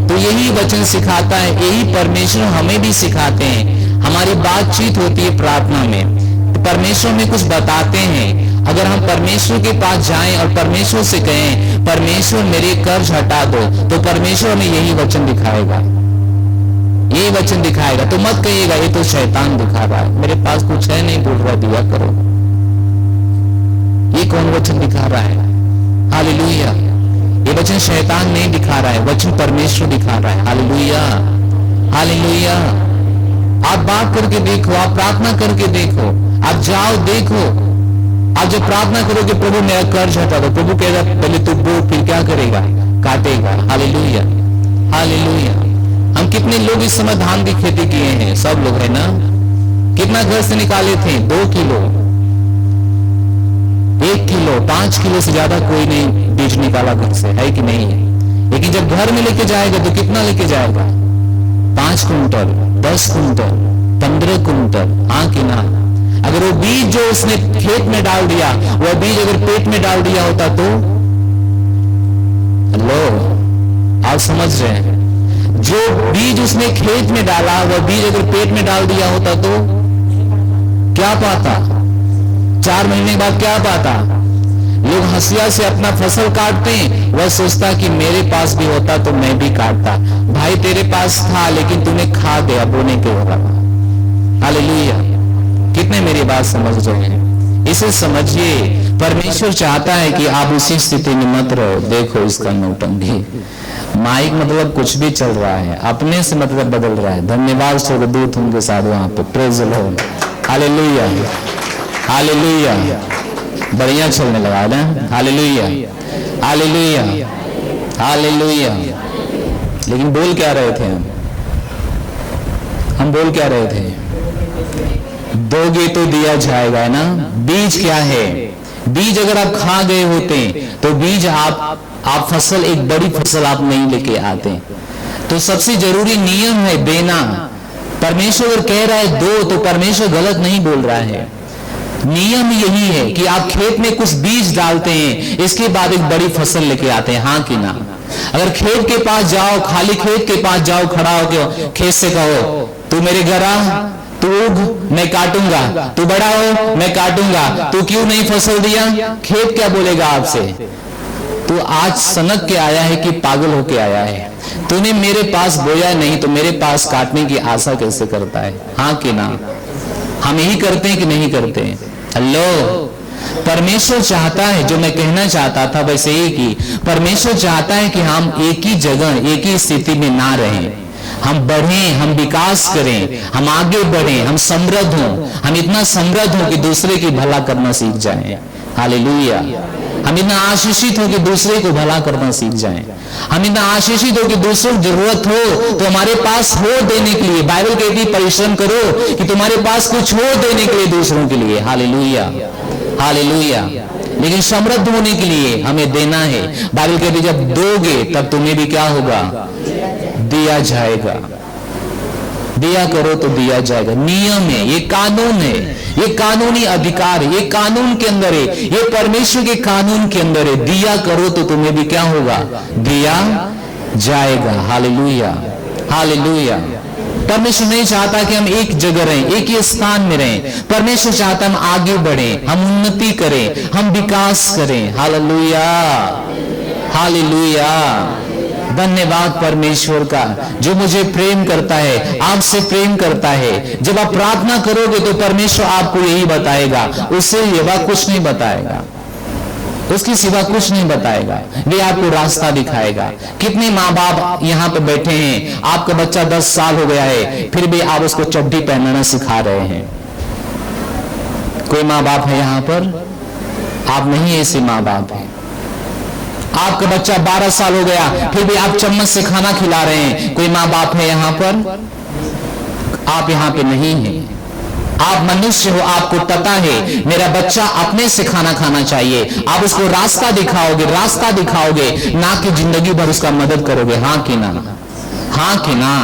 तो यही वचन सिखाता है, यही परमेश्वर हमें भी सिखाते हैं। हमारी बातचीत होती है प्रार्थना में, परमेश्वर में कुछ बताते हैं। अगर हम परमेश्वर के पास जाएं और परमेश्वर से कहें, परमेश्वर मेरे कर्ज हटा दो, तो परमेश्वर हमें यही वचन दिखाएगा, यही वचन दिखाएगा। तो मत कहिएगा ये तो शैतान दिखा रहा है, मेरे पास कुछ है नहीं, बोल रहा दिया करो। ये कौन वचन दिखा रहा है? हालेलुया। ये वचन शैतान नहीं दिखा रहा है, वचन परमेश्वर दिखा रहा है। Hallelujah, hallelujah. आप बात करके देखो, आप प्रार्थना करके देखो, आप जाओ देखो। आप जब प्रार्थना करोगे, प्रभु मेरा कर्ज हटा दो, प्रभु कहेगा पहले तू बोल, फिर क्या करेगा, काटेगा। Hallelujah, hallelujah. हम कितने लोग इस समय धान की खेती किए हैं, सब लोग है ना। कितना घर से निकाले थे? 2 किलो, 1 किलो, 5 किलो से ज्यादा कोई नहीं बीज निकाला घर से, है कि नहीं है? लेकिन जब घर में लेके जाएगा तो कितना लेके जाएगा? 5 कुंटल, 10 कुंटल, 15 कुंटल, हाँ कि ना? अगर वो बीज जो उसने खेत में डाल दिया, वह बीज अगर पेट में डाल दिया होता तो, हेलो, आप समझ रहे हैं? जो बीज उसने खेत में डाला, वह बीज अगर पेट में डाल दिया होता तो क्या पाता? 4 महीने बाद क्या पाता? लोग हंसिया से अपना फसल काटते हैं, वह सोचता कि मेरे पास भी होता तो मैं भी काटता। भाई तेरे पास था, लेकिन तूने खा दिया बोने के वक्त। हालेलुया। कितने मेरी बात समझ रहे हैं? इसे समझिए, परमेश्वर चाहता है कि आप उसी स्थिति में मत रहो। देखो इसका नौटंकी, माइक मतलब कुछ भी चल रहा है, अपने से मतलब बदल रहा है। धन्यवाद स्वर्गदूत उनके साथ वहां पे, praise the Lord, hallelujah, hallelujah. बढ़िया चलने लगा ना, हालेलुया, हालेलुया, हालेलुया। लेकिन बोल क्या रहे थे हम बोल क्या रहे थे? दोगे तो दिया जाएगा, है ना। बीज क्या है? बीज अगर आप खा गए होते तो बीज आप फसल, एक बड़ी फसल आप नहीं लेके आते। तो सबसे जरूरी नियम है देना। परमेश्वर अगर कह रहा है दो, तो परमेश्वर गलत नहीं बोल रहा है। नियम यही है कि आप खेत में कुछ बीज डालते हैं, इसके बाद एक बड़ी फसल लेके आते हैं, हाँ कि ना। अगर खेत के पास जाओ, खाली खेत के पास जाओ, खड़ा होके खेत से कहो तू मेरे घर आ, तू उग मैं काटूंगा, तू बड़ा हो मैं काटूंगा, तू क्यों नहीं फसल दिया? खेत क्या बोलेगा आपसे? तू आज सनक के आया है कि पागल होके आया है? तूने मेरे पास बोया नहीं तो मेरे पास काटने की आशा कैसे करता है, हाँ कि ना। हम यही करते हैं कि नहीं करते हैं? हेलो, परमेश्वर चाहता है, जो मैं कहना चाहता था वैसे ही कि परमेश्वर चाहता है कि हम एक ही जगह, एक ही स्थिति में ना रहें। हम बढ़ें, हम विकास करें, हम आगे बढ़ें, हम समृद्ध हों। हम इतना समृद्ध हों कि दूसरे की भला करना सीख जाएं। हालेलुया। हम इतना आशीषित हो कि दूसरे को भला करना सीख जाएं। हम इतना आशीषित हो कि दूसरों को जरूरत हो तो हमारे पास हो देने के लिए। बाइबल कहती है परिश्रम करो कि तुम्हारे पास कुछ हो देने के लिए दूसरों के लिए। Hallelujah, hallelujah. लेकिन समृद्ध होने के लिए हमें देना है। बाइबल कहती है जब दोगे तब तुम्हें भी क्या होगा? दिया जाएगा। दिया करो तो दिया जाएगा। नियम है, ये कानून है, ये कानूनी अधिकार है, ये कानून के अंदर है, ये परमेश्वर के कानून के अंदर है। दिया करो तो तुम्हें भी क्या होगा? दिया जाएगा। Hallelujah, hallelujah. परमेश्वर नहीं चाहता कि हम एक जगह रहें, एक ही स्थान में रहें। परमेश्वर चाहता हम आगे बढ़ें, हम उन्नति करें, हम विकास करें। Hallelujah, hallelujah. धन्यवाद परमेश्वर का जो मुझे प्रेम करता है, आपसे प्रेम करता है। जब आप प्रार्थना करोगे तो परमेश्वर आपको यही बताएगा, उससे सिवा कुछ नहीं बताएगा, उसके सिवा कुछ नहीं बताएगा। वे आपको रास्ता दिखाएगा। कितने माँ बाप यहाँ पे बैठे हैं, आपका बच्चा 10 साल हो गया है, फिर भी आप उसको चड्डी पहनना सिखा रहे हैं। कोई माँ बाप है यहाँ पर? आप नहीं ऐसे माँ बाप हैं। आपका बच्चा 12 साल हो गया, फिर भी आप चम्मच से खाना खिला रहे हैं। कोई माँ बाप है यहाँ पर? आप यहाँ पे नहीं है। आप मनुष्य हो, आपको पता है मेरा बच्चा अपने से खाना खाना चाहिए। आप उसको रास्ता दिखाओगे, रास्ता दिखाओगे, ना कि जिंदगी भर उसका मदद करोगे। हाँ कि ना? हाँ कि ना?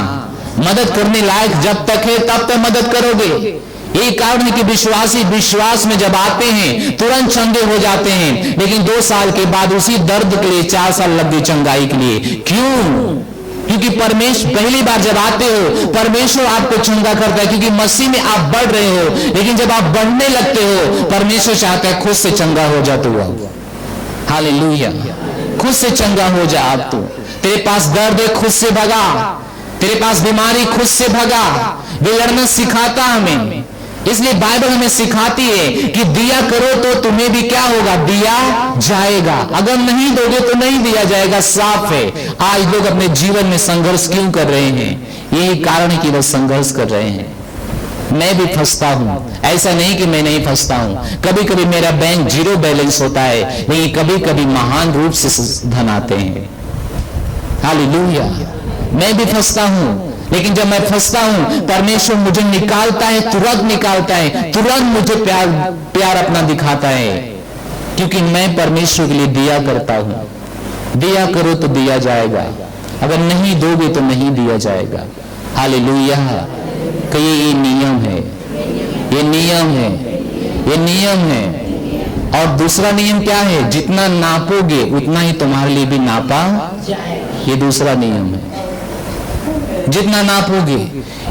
मदद करने लायक जब तक है तब तक मदद करोगे। यही कारण है कि विश्वासी विश्वास में जब आते हैं तुरंत चंगे हो जाते हैं, लेकिन 2 साल के बाद उसी दर्द के लिए 4 साल लग गए चंगाई के लिए। क्यों? क्योंकि परमेश्वर पहली बार जब आते हो परमेश्वर आपको चंगा करता है, क्योंकि मसीह में आप बढ़ रहे हो। लेकिन जब आप बढ़ने लगते हो परमेश्वर चाहता है खुद से चंगा हो जा तू। हालेलुया, खुद से चंगा हो जा। आप तो तेरे पास दर्द है, खुद से भगा। तेरे पास बीमारी, खुद से भगा। वे लड़ना सिखाता हमें। इसलिए बाइबल हमें सिखाती है कि दिया करो तो तुम्हें भी क्या होगा? दिया जाएगा। अगर नहीं दोगे तो नहीं दिया जाएगा। साफ है। आज लोग अपने जीवन में संघर्ष क्यों कर रहे हैं? यही कारण है कि वो संघर्ष कर रहे हैं। मैं भी फंसता हूं, ऐसा नहीं कि मैं नहीं फंसता हूं। कभी कभी मेरा बैंक 0 बैलेंस होता है, लेकिन कभी कभी महान रूप से धन आते हैं। हालेलुया। मैं भी फंसता हूं, लेकिन जब मैं फंसता हूं परमेश्वर मुझे निकालता है, तुरंत निकालता है, तुरंत मुझे प्यार अपना दिखाता है, क्योंकि मैं परमेश्वर के लिए दिया करता हूं। दिया करो तो दिया जाएगा, अगर नहीं दोगे तो नहीं दिया जाएगा। हालेलुया। कि ये नियम है, ये नियम है, ये नियम है। और दूसरा नियम क्या है? जितना नापोगे उतना ही तुम्हारे लिए भी नापा। ये दूसरा नियम है, जितना नापोगे।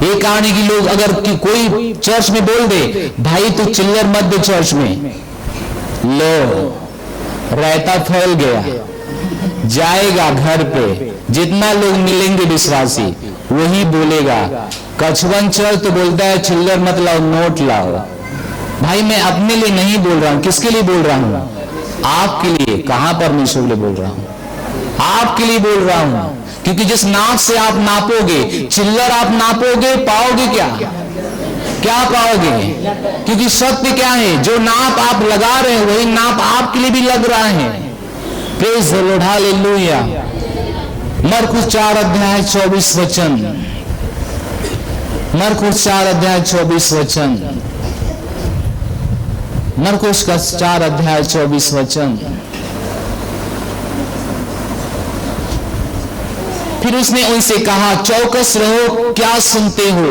ये कारण है कि लोग अगर कोई चर्च में बोल दे भाई तू चिल्लर मत दे चर्च में, लो रायता फैल गया, जाएगा घर पे। जितना लोग मिलेंगे विश्वासी वही बोलेगा। कछवन चर्च तो बोलता है चिल्लर मत लाओ, नोट लाओ। भाई मैं अपने लिए नहीं बोल रहा हूं। किसके लिए बोल रहा हूं? आपके लिए। कहां परमेश्वर के लिए बोल रहा हूं? आपके लिए बोल रहा हूं। क्योंकि जिस नाप से आप नापोगे, चिल्लर आप नापोगे, पाओगे क्या? क्या पाओगे? क्योंकि सत्य क्या है? जो नाप आप लगा रहे हैं वही नाप आपके लिए भी लग रहा है। Praise the Lord, hallelujah. मरकुस 4 अध्याय 24 वचन। मरकुस 4 अध्याय 24 वचन। मरकुस का 4 अध्याय 24 वचन। फिर उसने उनसे कहा चौकस रहो, क्या सुनते हो?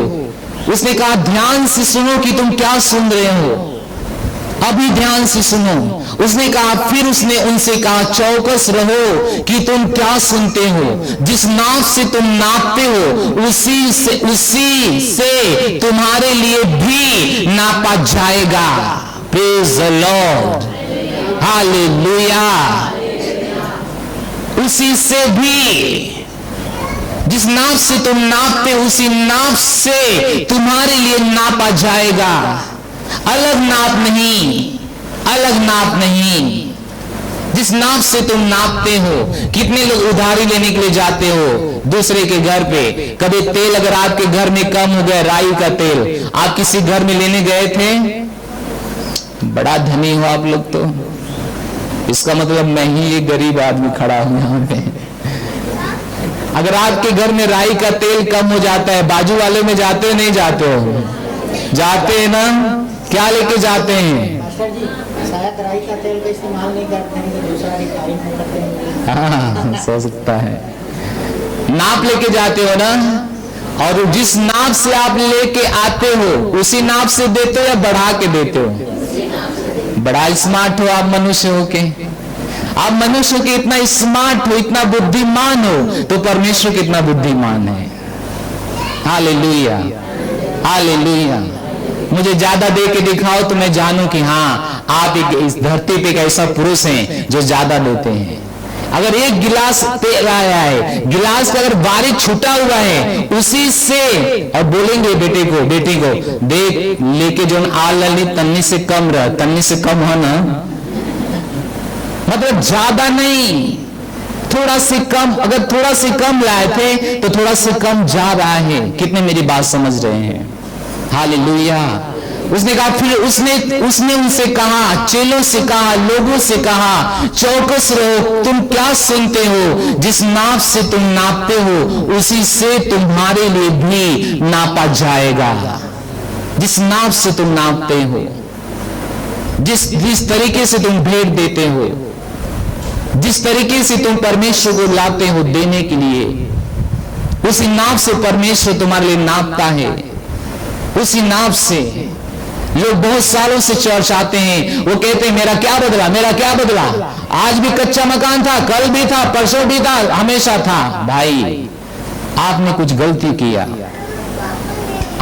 उसने कहा ध्यान से सुनो कि तुम क्या सुन रहे हो। अभी ध्यान से सुनो। उसने कहा, फिर उसने उनसे कहा चौकस रहो कि तुम क्या सुनते हो। जिस नाप से तुम नापते हो उसी से तुम्हारे लिए भी नापा जाएगा। Praise the Lord, hallelujah. उसी से भी, जिस नाप से तुम नापते उसी नाप से तुम्हारे लिए नापा जाएगा। अलग नाप नहीं, अलग नाप नहीं। जिस नाप से तुम नापते हो। कितने लोग उधारी लेने के लिए जाते हो दूसरे के घर पे। कभी तेल अगर आपके घर में कम हो गया, राई का तेल, आप किसी घर में लेने गए थे, बड़ा धनी हो आप लोग तो, इसका मतलब मैं ही एक गरीब आदमी खड़ा हूं यहां पे। अगर आपके घर में राई का तेल कम हो जाता है, बाजू वाले में जाते हो नहीं जाते हो? जाते हैं ना। क्या लेके जाते हैं? शायद राई का तेल का इस्तेमाल नहीं करते हैं, तो दूसरा रिफाइन करते हैं। हाँ, हो सकता है। नाप लेके जाते हो ना, और जिस नाप से आप लेके आते हो उसी नाप से देते हो या बढ़ा के देते हो? बड़ा स्मार्ट हो आप मनुष्य हो के। आप मनुष्य के इतना स्मार्ट हो, इतना बुद्धिमान हो, तो परमेश्वर कितना बुद्धिमान है। Hallelujah, hallelujah. मुझे ज्यादा दे के दिखाओ तो मैं जानूं कि हाँ आप इस धरती पे एक ऐसा पुरुष हैं जो ज्यादा देते हैं। अगर एक गिलास तेल आया है, गिलास का अगर बारीक छूटा हुआ है उसी से, और बोलेंगे बेटे को, बेटी को देख लेके जो आल लली तन्नी से कम रह, तन्नी से कम हो ना, मतलब ज्यादा नहीं, थोड़ा से कम। अगर थोड़ा से कम लाए थे तो थोड़ा से कम जा रहा है। कितने मेरी बात समझ रहे हैं? हालेलुया। उसने कहा, फिर उसने उनसे कहा, चेलों से कहा, लोगों से कहा, चौकस रहो, तुम क्या सुनते हो? जिस नाप से तुम नापते हो उसी से तुम्हारे लिए भी नापा जाएगा। जिस नाप से तुम नापते हो, जिस तरीके से तुम भेंट देते हो, जिस तरीके से तुम परमेश्वर को लाते हो देने के लिए, उसी नाप से परमेश्वर तुम्हारे लिए नापता है। उसी नाप से लोग बहुत सालों से चर्च आते हैं, वो कहते हैं मेरा क्या बदला, मेरा क्या बदला, आज भी कच्चा मकान था, कल भी था, परसों भी था, हमेशा था। भाई आपने कुछ गलती किया,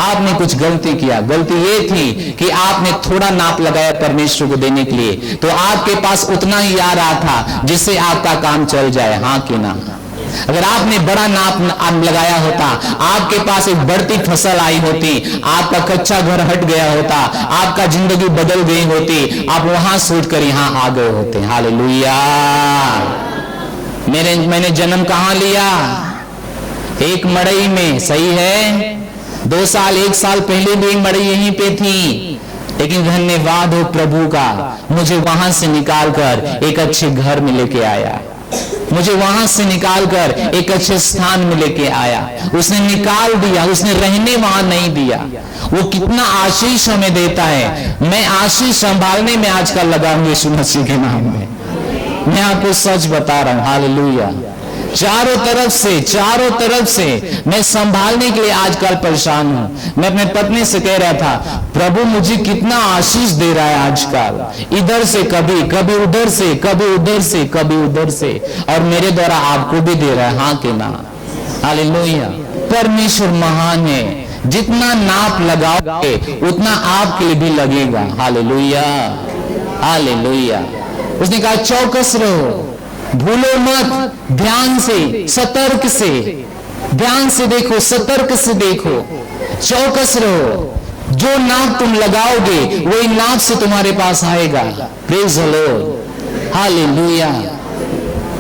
आपने कुछ गलती किया। गलती ये थी कि आपने थोड़ा नाप लगाया परमेश्वर को देने के लिए, तो आपके पास उतना ही आ रहा था जिससे आपका काम चल जाए, हाँ कि ना? अगर आपने बड़ा नाप लगाया होता, आपके पास एक बढ़ती फसल आई होती, आपका कच्चा घर हट गया होता, आपका जिंदगी बदल गई होती, आप वहां सोच कर यहां आ गए होते। हालेलुया। मैंने जन्म कहां लिया? एक मड़ई में, सही है। 2 साल 1 साल पहले भी मड़ई यहीं पे थी, लेकिन धन्यवाद हो प्रभु का, मुझे वहां से निकालकर एक अच्छे घर में लेके आया, मुझे वहां से निकालकर एक अच्छे स्थान में लेके आया। उसने निकाल दिया, उसने रहने वहां नहीं दिया। वो कितना आशीष हमें देता है। मैं आशीष संभालने में आजकल लगा हूं यीशु मसीह के नाम में। मैं आपको सच बता रहा हूं। हालेलुया। चारों तरफ से मैं संभालने के लिए आजकल परेशान हूं। मैं अपने पत्नी से कह रहा था, प्रभु मुझे कितना आशीष दे रहा है आजकल, इधर से कभी उधर से, कभी उधर से, कभी उधर से, और मेरे द्वारा आपको भी दे रहा है, हाँ कि ना? हालेलुया। परमेश्वर महान है। जितना नाप लगाओगे उतना आपके लिए भी लगेगा। Hallelujah, hallelujah. उसने कहा चौकस रहो, भूलो मत, ध्यान से, सतर्क से, ध्यान से देखो, सतर्क से देखो, चौकस रहो। जो नाप तुम लगाओगे वही नाप से तुम्हारे पास आएगा। Praise the Lord, hallelujah.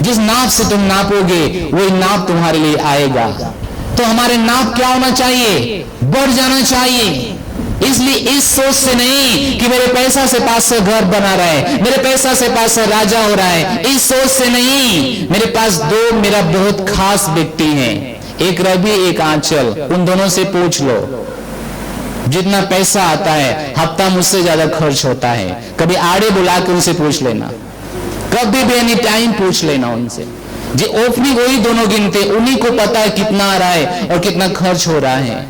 जिस नाप से तुम नापोगे वही नाप तुम्हारे लिए आएगा। तो हमारे नाप क्या होना चाहिए? बढ़ जाना चाहिए। इसलिए इस सोच से नहीं कि मेरे पैसा से पास्टर घर बना रहा है, मेरे पैसा से पास्टर राजा हो रहा है, इस सोच से नहीं। मेरे पास 2 मेरा बहुत खास व्यक्ति हैं, एक रवि, एक आंचल। उन दोनों से पूछ लो, जितना पैसा आता है हफ्ता मुझसे ज्यादा खर्च होता है। कभी आड़े बुला के उनसे पूछ लेना, कभी भी एनी टाइम पूछ लेना उनसे। जी ओपनिंग वही दोनों गिनते, उन्हीं को पता है कितना आ रहा है और कितना खर्च हो रहा है।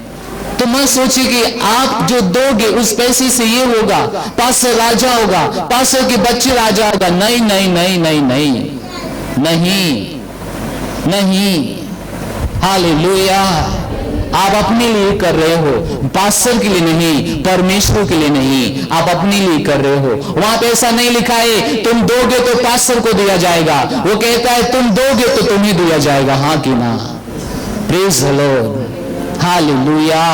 तो मत सोचिए कि आप जो दोगे उस पैसे से ये होगा, पास्टर राजा होगा, पास्टर के बच्चे राजा होगा। नहीं नहीं नहीं नहीं नहीं नहीं नहीं। हालेलुया। आप अपने लिए कर रहे हो, पास्टर के लिए नहीं, परमेश्वर के लिए नहीं, आप अपने लिए कर रहे हो। वहां पे ऐसा नहीं लिखा है तुम दोगे तो पास्टर को दिया जाएगा, वो कहता है तुम दोगे तो तुम्हें दिया जाएगा, हाँ कि ना? Praise the Lord, hallelujah.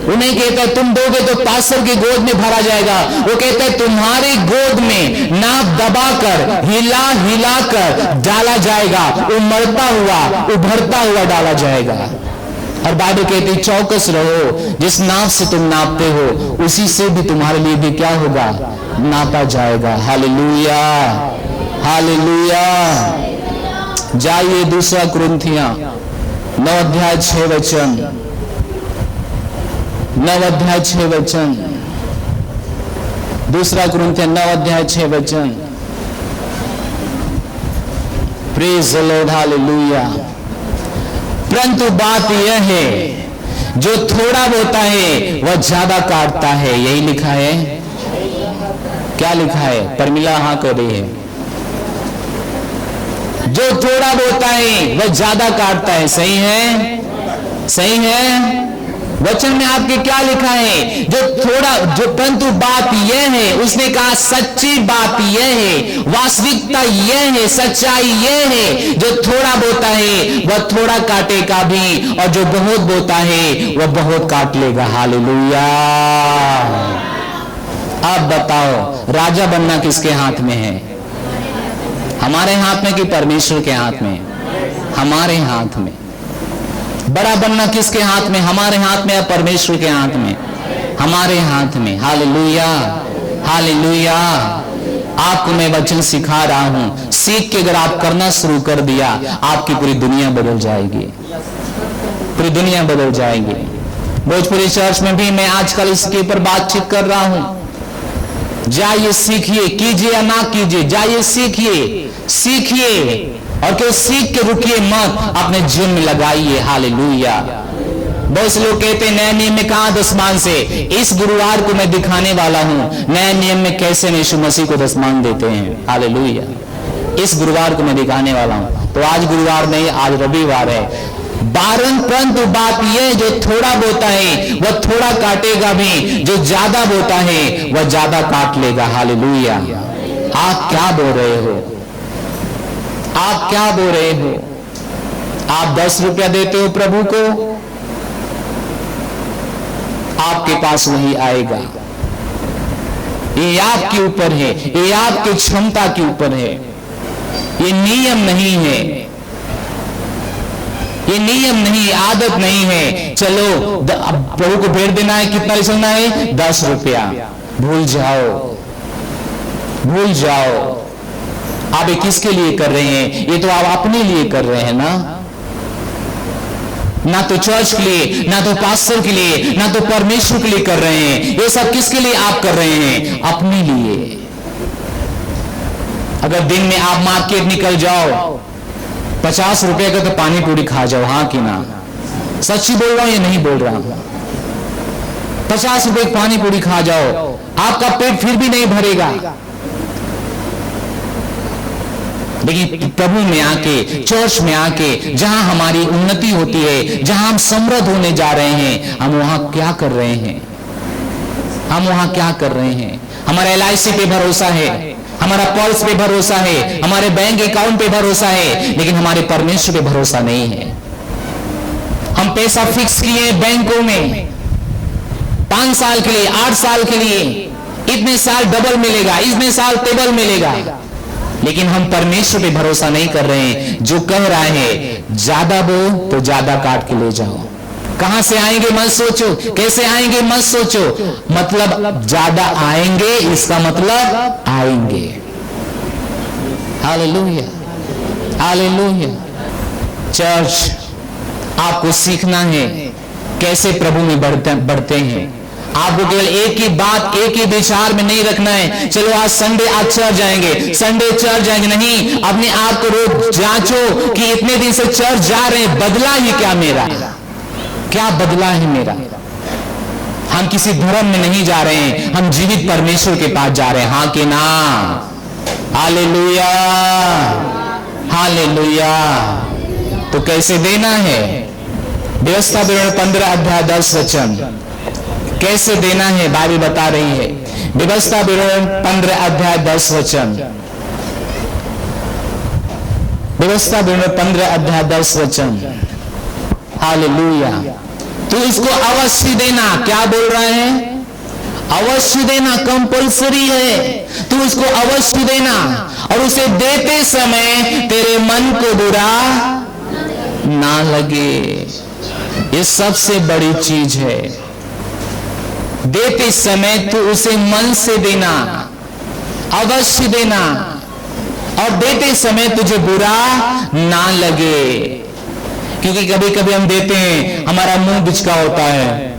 वो नहीं कहता तुम दोगे तो पास्टर की गोद में भरा जाएगा, वो कहता है तुम्हारी गोद में नाप दबाकर, हिला हिला कर डाला जाएगा, उमड़ता हुआ, उभरता हुआ डाला जाएगा। और बाइबल कहती है चौकस रहो, जिस नाप से तुम नापते हो उसी से भी तुम्हारे लिए भी क्या होगा? नापा जाएगा। Hallelujah, hallelujah. जाइए 2 कुरिन्थियां 9 अध्याय 6 वचन, 9 अध्याय 6 वचन, 2 कुरिन्थियां 9 अध्याय 6 वचन। Praise the Lord, hallelujah. परंतु बात यह है जो थोड़ा बोता है वह ज्यादा काटता है। यही लिखा है। क्या लिखा है? परमिला हाँ कर रही है। जो थोड़ा बोता है वह ज्यादा काटता है। सही है, सही है। वचन में आपके क्या लिखा है? जो परंतु बात यह है, उसने कहा सच्ची बात यह है, वास्तविकता यह है, सच्चाई यह है, जो थोड़ा बोता है वह थोड़ा काटेगा भी, और जो बहुत बोता है वह बहुत काट लेगा। हालेलुया। अब बताओ राजा बनना किसके हाथ में है? हमारे हाथ में कि परमेश्वर के हाथ में? हमारे हाथ में। बड़ा बनना किसके हाथ में? हमारे हाथ में या परमेश्वर के हाथ में? हमारे हाथ में। Hallelujah, hallelujah. आपको मैं वचन सिखा रहा हूं, सीख के अगर आप करना शुरू कर दिया, आपकी पूरी दुनिया बदल जाएगी, पूरी दुनिया बदल जाएगी। भोजपुरी चर्च में भी मैं आजकल इसके ऊपर बातचीत कर रहा हूं। जाइए सीखिए, कीजिए या ना कीजिए, जाइए सीखिए, सीखिए और केवल सीख के रुकिए मत, अपने जीवन में लगाइए। हालेलुया। बहुत से लोग कहते हैं नए नियम में कहां दसमान से। इस गुरुवार को मैं दिखाने वाला हूं नए नियम में कैसे यीशु मसीह को दसमान देते हैं। हालेलुया। इस गुरुवार को मैं दिखाने वाला हूं। तो आज गुरुवार नहीं, आज रविवार है। परंतु बात यह, जो थोड़ा बोता है वह थोड़ा काटेगा भी, जो ज्यादा बोता है वह ज्यादा काट लेगा। हालेलुया। आप क्या बोल रहे हो? आप क्या बोल रहे हो? आप 10 रुपया देते हो प्रभु को, आपके पास वही आएगा। ये आपके ऊपर है, ये आपकी क्षमता के ऊपर है। ये नियम नहीं है, ये नियम नहीं, आदत नहीं है। चलो प्रभु को भेंट देना है, कितना चलना है? 10 रुपया। भूल जाओ, भूल जाओ। आप ये किसके लिए कर रहे हैं? ये तो आप अपने लिए कर रहे हैं ना तो चर्च के लिए, ना तो पास्टर के लिए, ना तो परमेश्वर के लिए कर रहे हैं। ये सब किसके लिए आप कर रहे हैं? अपने लिए। अगर दिन में आप मार्केट निकल जाओ, 50 रुपए का तो पानी पूरी खा जाओ, हाँ कि ना? सच्ची बोल रहा हूं या नहीं बोल रहा हूं? 50 रुपए की पानी पूरी खा जाओ, आपका पेट फिर भी नहीं भरेगा। लेकिन प्रभु में आके, चर्च में आके, जहां हमारी उन्नति होती है, जहां हम समृद्ध होने जा रहे हैं, हम वहां क्या कर रहे हैं? हम वहां क्या कर रहे हैं? हमारा LIC पे भरोसा है, हमारा पर्स पे भरोसा है, हमारे बैंक अकाउंट पे भरोसा है, लेकिन हमारे परमेश्वर पे भरोसा नहीं है। हम पैसा फिक्स किए बैंकों में 5 साल के लिए, 8 साल के लिए, इतने साल डबल मिलेगा, इतने साल टेबल मिलेगा, लेकिन हम परमेश्वर पे भरोसा नहीं कर रहे हैं, जो कह रहा है ज्यादा बो तो ज्यादा काट के ले जाओ। कहां से आएंगे मत सोचो, कैसे आएंगे मत सोचो, मतलब ज्यादा आएंगे, इसका मतलब आएंगे। Hallelujah, hallelujah. चर्च, आपको सीखना है कैसे प्रभु में बढ़ते हैं। आपको केवल एक ही बात, एक ही विचार में नहीं रखना है, चलो आज संडे, आज चर्च जाएंगे, संडे चर्च जाएंगे। नहीं, अपने आप को रोज जांचो कि इतने दिन से चर्च जा रहे हैं, बदला ही क्या मेरा? क्या बदला है मेरा? हम किसी धर्म में नहीं जा रहे हैं, हम जीवित परमेश्वर के पास जा रहे हैं, हाँ कि ना? Hallelujah, hallelujah. तो कैसे देना है? व्यवस्था विवरण 15 अध्याय 10 वचन कैसे देना है बाइबल बता रही है। व्यवस्था विवरण 15 अध्याय 10 वचन। व्यवस्था विवरण 15 अध्याय 10 वचन। हालेलुया। तो इसको अवश्य देना। क्या बोल रहे हैं? अवश्य देना, कंपल्सरी है। तू उसको अवश्य देना, और उसे देते समय तेरे मन को बुरा ना लगे। ये सबसे बड़ी चीज है। देते समय तू उसे मन से देना, अवश्य देना, और देते समय तुझे बुरा ना लगे। क्योंकि कभी कभी हम देते हैं, हमारा मुंह बिचका होता है,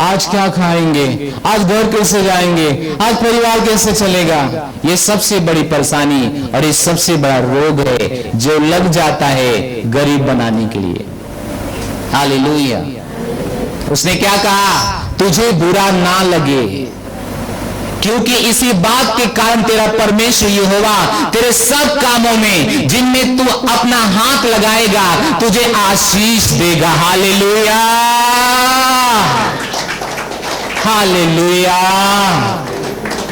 आज क्या खाएंगे, आज घर कैसे जाएंगे, आज परिवार कैसे चलेगा। ये सबसे बड़ी परेशानी और ये सबसे बड़ा रोग है जो लग जाता है गरीब बनाने के लिए। हालेलुया। उसने क्या कहा? तुझे बुरा ना लगे, क्योंकि इसी बात के कारण तेरा परमेश्वर यहोवा तेरे सब कामों में जिनमें तू अपना हाथ लगाएगा तुझे आशीष देगा। Hallelujah, hallelujah,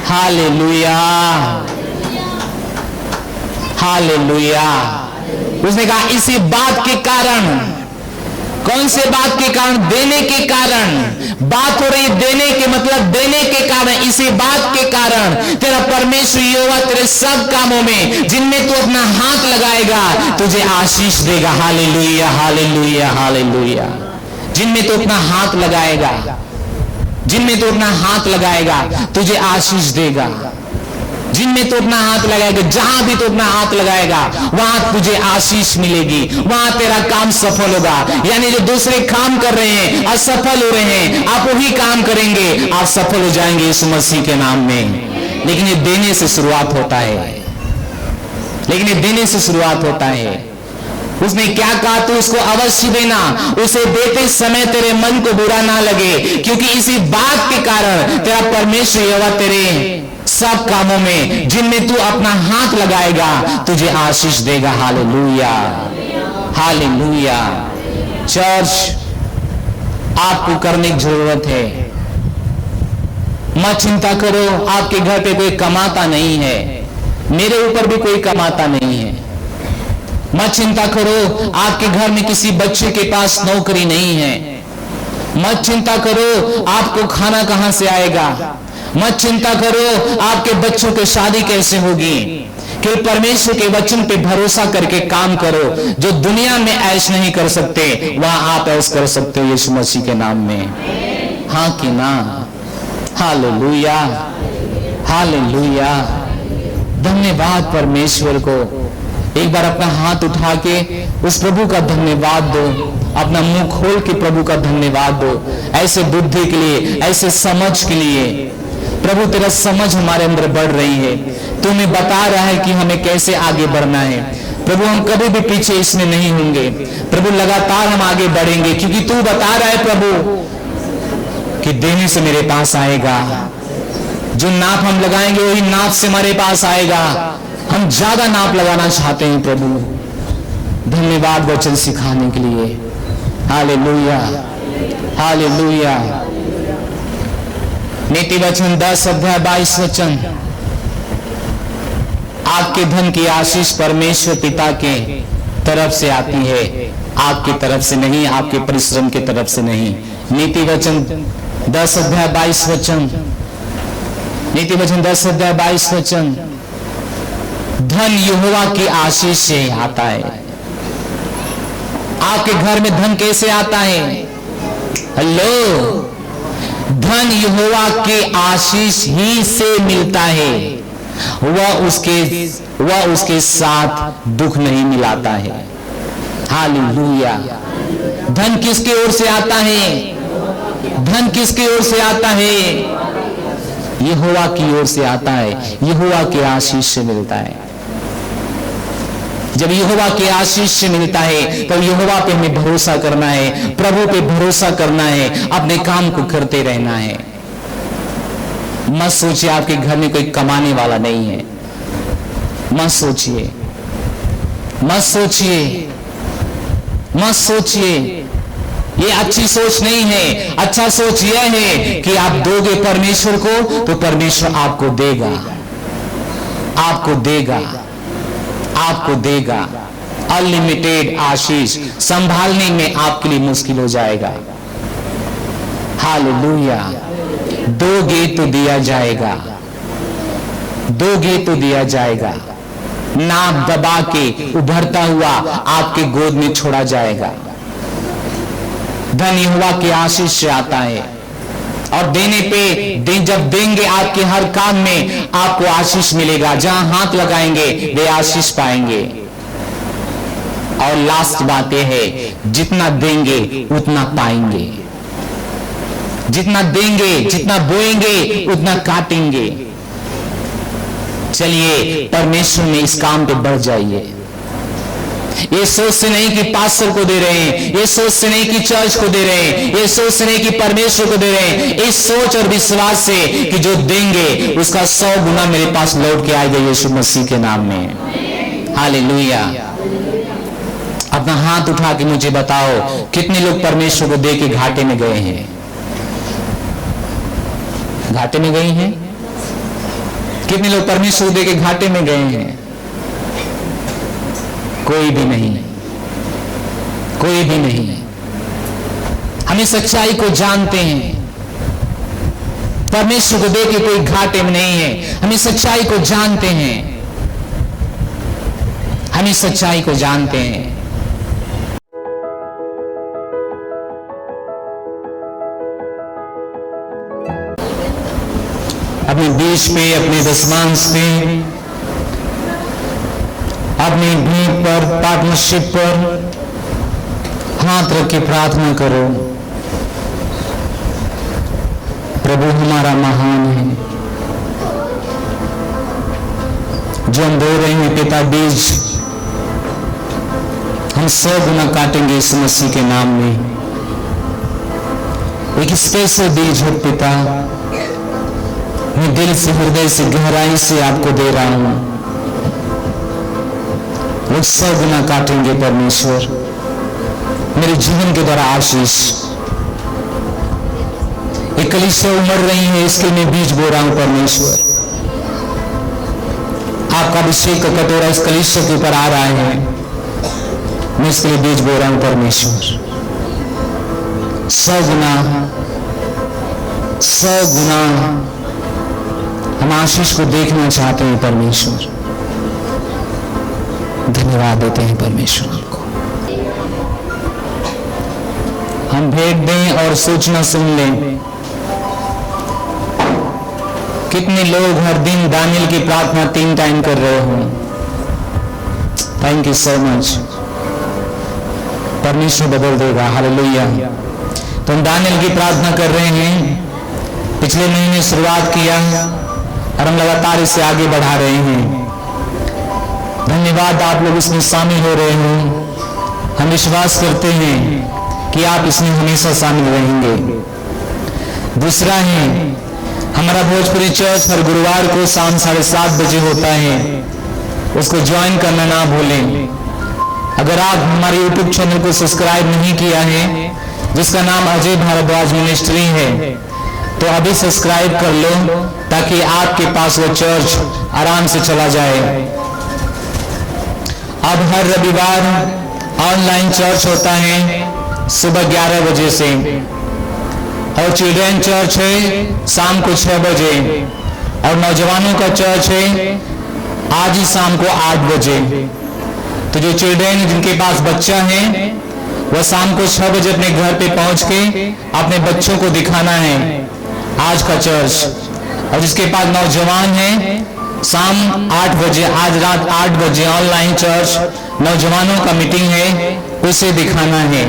hallelujah, hallelujah. उसने कहा इसी बात के कारण। कौन से बात के कारण? देने के कारण। बात हो रही देने के, मतलब देने के कारण, इसी बात के कारण तेरा परमेश्वर यहोवा तेरे सब कामों में जिनमें तू अपना हाथ लगाएगा तुझे आशीष देगा। Hallelujah, hallelujah, hallelujah. जिनमें तू अपना हाथ लगाएगा। जिनमें तू अपना हाथ लगाएगा तुझे आशीष देगा। जिनमें तू अपना हाथ लगाएगा, जहां भी तू अपना हाथ लगाएगा वहां तुझे आशीष मिलेगी, वहां तेरा काम सफल होगा। यानी जो दूसरे काम कर रहे हैं असफल हो रहे हैं, आप वही काम करेंगे, आप सफल हो जाएंगे यीशु मसीह के नाम में। लेकिन ये देने से शुरुआत होता है, लेकिन ये देने से शुरुआत होता है। उसने क्या कहा, तू उसको अवश्य देना, उसे देते समय तेरे मन को बुरा ना लगे, क्योंकि इसी बात के कारण तेरा परमेश्वर यहोवा तेरे सब कामों में जिनमें तू अपना हाथ लगाएगा तुझे आशीष देगा। Hallelujah, hallelujah. चर्च, आपको करने की जरूरत है। मत चिंता करो, आपके घर पे कोई कमाता नहीं है, मेरे ऊपर भी कोई कमाता नहीं है। मत चिंता करो, आपके घर में किसी बच्चे के पास नौकरी नहीं है। मत चिंता करो, आपको खाना कहां से आएगा। मत चिंता करो, आपके बच्चों की शादी कैसे होगी। कि परमेश्वर के वचन पे भरोसा करके काम करो। जो दुनिया में ऐश नहीं कर सकते वहां आप ऐश कर सकते हो यीशु मसीह के नाम में। हाँ कि ना? Hallelujah, hallelujah. धन्यवाद परमेश्वर को। एक बार अपना हाथ उठा के उस प्रभु का धन्यवाद दो, अपना मुंह खोल के प्रभु का धन्यवाद दो, ऐसे बुद्धि के लिए, ऐसे समझ के लिए। प्रभु तेरा समझ हमारे अंदर बढ़ रही है, तू हमें बता रहा है कि हमें कैसे आगे बढ़ना है। प्रभु हम कभी भी पीछे इसमें नहीं होंगे प्रभु, लगातार हम आगे बढ़ेंगे, क्योंकि तू बता रहा है प्रभु कि देने से मेरे पास आएगा। जो नाप हम लगाएंगे वही नाप से हमारे पास आएगा। हम ज्यादा नाप लगाना चाहते हैं प्रभु। धन्यवाद वचन सिखाने के लिए। Hallelujah, hallelujah. नीति वचन 10 अध्याय 22 वचन। आपके धन की आशीष परमेश्वर पिता के तरफ से आती है, आपकी तरफ से नहीं, आपके परिश्रम की तरफ से नहीं। नीति वचन 10 अध्याय 22 वचन। नीति वचन 10 अध्याय 22 वचन। धन यहोवा की आशीष से आता है। आपके घर में धन कैसे आता है? हेलो, धन यहोवा के आशीष ही से मिलता है। वह उसके साथ दुख नहीं मिलाता है। हालेलुया। धन किसकी ओर से आता है? धन किसकी ओर से आता है? यहोवा की ओर से आता है। यहोवा के आशीष से मिलता है। जब यहोवा के आशीष से मिलता है तो यहोवा पे हमें भरोसा करना है, प्रभु पे भरोसा करना है, अपने काम को करते रहना है। मत सोचिए आपके घर में कोई कमाने वाला नहीं है। मत सोचिए, मत सोचिए, मत सोचिए। ये अच्छी सोच नहीं है। अच्छा सोच यह है कि आप दोगे परमेश्वर को तो परमेश्वर आपको देगा, आपको देगा, आपको देगा। अनलिमिटेड आशीष संभालने में आपके लिए मुश्किल हो जाएगा। हालेलुया। दोगे तो दिया जाएगा, दोगे तो दिया जाएगा। नाप दबा के उभरता हुआ आपके गोद में छोड़ा जाएगा। धन यहोवा की आशीष से आता है और देने पे जब देंगे आपके हर काम में आपको आशीष मिलेगा। जहां हाथ लगाएंगे वे आशीष पाएंगे। और लास्ट बात यह है, जितना देंगे उतना पाएंगे। जितना देंगे, जितना बोएंगे उतना काटेंगे। चलिए परमेश्वर में इस काम पे बढ़ जाइए। ये सोच से नहीं कि पास्टर को दे रहे हैं, ये सोच से नहीं कि चर्च को दे रहे हैं, ये सोच से नहीं कि परमेश्वर को दे रहे हैं। इस सोच और विश्वास से कि जो देंगे उसका 100 गुना मेरे पास लौट के आएगा यीशु मसीह के नाम में। हालेलुया। अपना हाथ उठा के मुझे बताओ कितने लोग परमेश्वर को दे के घाटे में गए हैं? घाटे में गए हैं? कितने लोग परमेश्वर को दे के घाटे में गए हैं? कोई भी नहीं, कोई भी नहीं। हमें सच्चाई को जानते हैं। परमेश्वर को दे के कोई घाटे में नहीं है। हमें सच्चाई को जानते हैं, हमें सच्चाई को जानते हैं। शीश पे, अपने दशमांश पे, अपनी भीख पर, पार्टनरशिप पर हाथ रख के प्रार्थना करो। प्रभु हमारा महान है, जो हम बो रहे हैं पिता बीज, हम 100 गुना काटेंगे इस मसीह के नाम में। एक स्पेशल बीज हो पिता, मैं दिल से, हृदय से, गहराई से आपको दे रहा हूं। वो 100 गुना काटेंगे परमेश्वर, मेरे जीवन के द्वारा आशीष। एक कलीसिया उमड़ रही है, इसके मैं बीज बो रहा हूं परमेश्वर। आपका अभिषेक का कटोरा इस कलीसिया के ऊपर आ रहा है, मैं इसके लिए बीज बो रहा हूं परमेश्वर। 100 गुना, 100 गुना हम आशीष को देखना चाहते हैं परमेश्वर। धन्यवाद देते हैं परमेश्वर को। हम भेंट दें और सूचना सुन लें। कितने लोग हर दिन दानियल की प्रार्थना 3 टाइम कर रहे हो। Thank you so much. परमेश्वर बदल देगा। हालेलुया। तो हम दानियल की प्रार्थना कर रहे हैं, पिछले महीने शुरुआत किया और हम लगातार इसे आगे बढ़ा रहे हैं। धन्यवाद आप लोग इसमें शामिल हो रहे हो। हम विश्वास करते हैं कि आप इसमें हमेशा शामिल रहेंगे। दूसरा है, हमारा भोजपुरी चर्च हर गुरुवार को शाम 7:30 बजे होता है, उसको ज्वाइन करना ना भूलें। अगर आप हमारे YouTube चैनल को सब्सक्राइब नहीं किया है, जिसका नाम अजय भारद्वाज मिनिस्ट्री है, तो अभी सब्सक्राइब कर लो ताकि आपके पास वो चर्च आराम से चला जाए। अब हर रविवार ऑनलाइन चर्च होता है सुबह 11 बजे से, और चिल्ड्रन चर्च है शाम को 6 बजे, और नौजवानों का चर्च है आज ही शाम को 8 बजे। तो जो चिल्ड्रन जिनके पास बच्चा है वह शाम को 6 बजे अपने घर पे पहुंच के अपने बच्चों को दिखाना है आज का चर्च, और जिसके पास नौजवान है शाम 8 बजे, आज रात 8 बजे ऑनलाइन चर्च नौजवानों का मीटिंग है, उसे दिखाना है।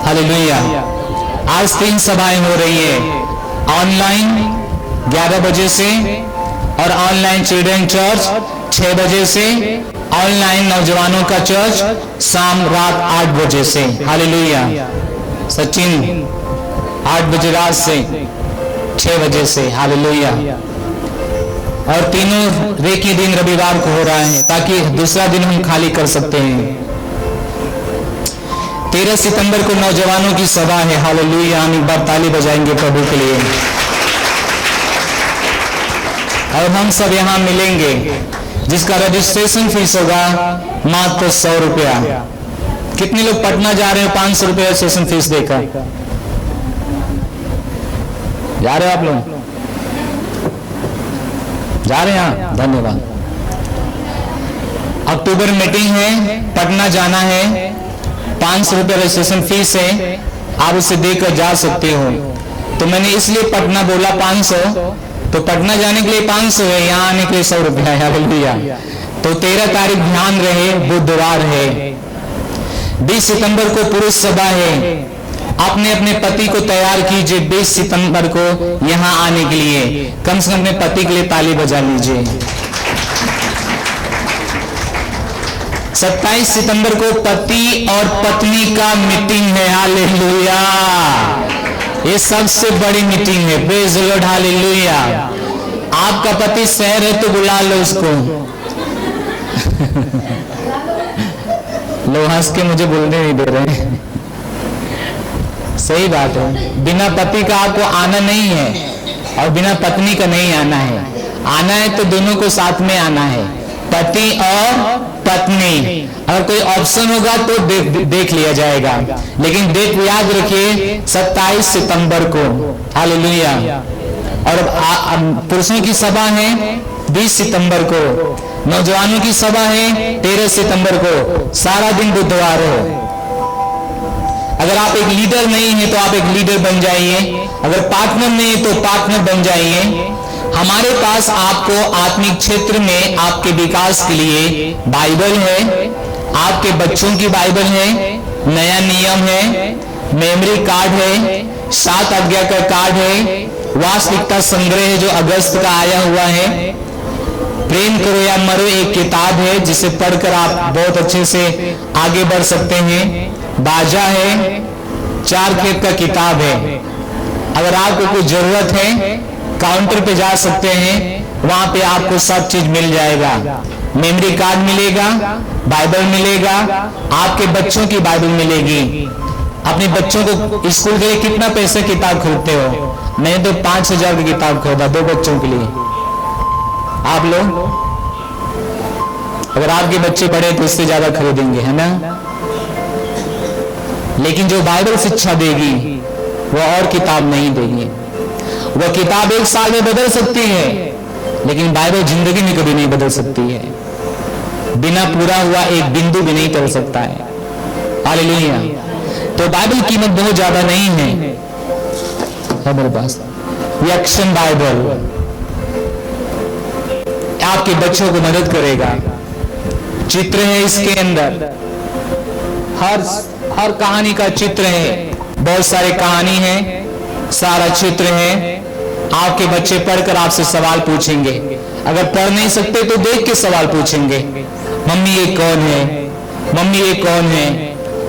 हालेलुया। आज 3 सभाएं हो रही है, ऑनलाइन 11 बजे से और ऑनलाइन चिल्ड्रन चर्च 6 बजे से, ऑनलाइन नौजवानों का चर्च शाम रात 8 बजे से। हालेलुया। सचिन 8 बजे रात से 6 बजे से। हालेलुया। और तीनों रेकी दिन रविवार को हो रहा है ताकि दूसरा दिन हम खाली कर सकते हैं। 13 सितंबर को नौजवानों की सभा है। हालेलुया। हम एक बार ताली बजाएंगे प्रभु के लिए। और हम सब यहाँ मिलेंगे, जिसका रजिस्ट्रेशन फीस होगा मात्र 100 रुपया। कितने लोग पटना जा रहे हो 500 रुपया रजिस्ट्रेशन फीस देकर? जा रहे हो आप लोग? जा रहे हैं? धन्यवाद। अक्टूबर मीटिंग है, पटना जाना है, 500 रुपया रजिस्ट्रेशन फीस है, आप उसे देकर जा सकते हो। तो मैंने इसलिए पटना बोला 500, तो पटना जाने के लिए 500 है, यहाँ आने के लिए 100 रुपया है। हालेलुया। तो 13 तारीख ध्यान रहे, बुधवार है। 20 सितंबर को पुरुष सभा है, अपने अपने पति को तैयार कीजिए 20 सितंबर को यहाँ आने के लिए। कम से कम अपने पति के लिए ताली बजा लीजिए। 27 सितंबर को पति और पत्नी का मीटिंग है। हालेलुया। ये सबसे बड़ी मीटिंग है। Praise the Lord. हालेलुया। आपका पति शहर है तो बुला लो उसको। लोग हंस के मुझे बोलने नहीं दे रहे। सही बात है, बिना पति का आपको आना नहीं है और बिना पत्नी का नहीं आना है। आना है तो दोनों को साथ में आना है, पति और पत्नी। अगर कोई ऑप्शन होगा तो देख लिया जाएगा, लेकिन डेट याद रखिए 27 सितंबर को। हालेलुया। और पुरुषों की सभा है 20 सितंबर को, नौजवानों की सभा है 13 सितंबर को। सारा दिन बुधवार हो। अगर आप एक लीडर नहीं है तो आप एक लीडर बन जाइए, अगर पार्टनर नहीं है तो पार्टनर बन जाइए। हमारे पास आपको आत्मिक क्षेत्र में आपके विकास के लिए बाइबल है, आपके बच्चों की बाइबल है, नया नियम है, मेमोरी कार्ड है, 7 आज्ञा का कार्ड है, वास्तविकता संग्रह है जो अगस्त का आया हुआ है, प्रेम करो या मरो एक किताब है जिसे पढ़कर आप बहुत अच्छे से आगे बढ़ सकते हैं, बाजा है, 4 खेत का किताब है। अगर आपको कुछ जरूरत है काउंटर पे जा सकते हैं, वहां पे आपको सब चीज मिल जाएगा। मेमोरी कार्ड मिलेगा, बाइबल मिलेगा, आपके बच्चों की बाइबल मिलेगी। अपने बच्चों को स्कूल के लिए कितना पैसे किताब खरीदते हो? मैंने तो 5,000 की किताब खरीदा 2 बच्चों के लिए। आप लोग अगर आपके बच्चे बड़े तो इससे ज्यादा खरीदेंगे, है ना? लेकिन जो बाइबल शिक्षा देगी वो और किताब नहीं देगी। वह किताब 1 साल में बदल सकती है, लेकिन बाइबल जिंदगी में कभी नहीं बदल सकती है। बिना पूरा हुआ एक बिंदु भी नहीं टल सकता है। हालेलुया। तो बाइबल की कीमत बहुत ज्यादा नहीं है मेरे पास। एक्शन बाइबल आपके बच्चों को मदद करेगा। चित्र है इसके अंदर, हर कहानी का चित्र है, बहुत सारे कहानी है, सारा चित्र है। आपके बच्चे पढ़कर आपसे सवाल पूछेंगे। अगर पढ़ नहीं सकते तो देख के सवाल पूछेंगे, मम्मी ये कौन है, मम्मी ये कौन है,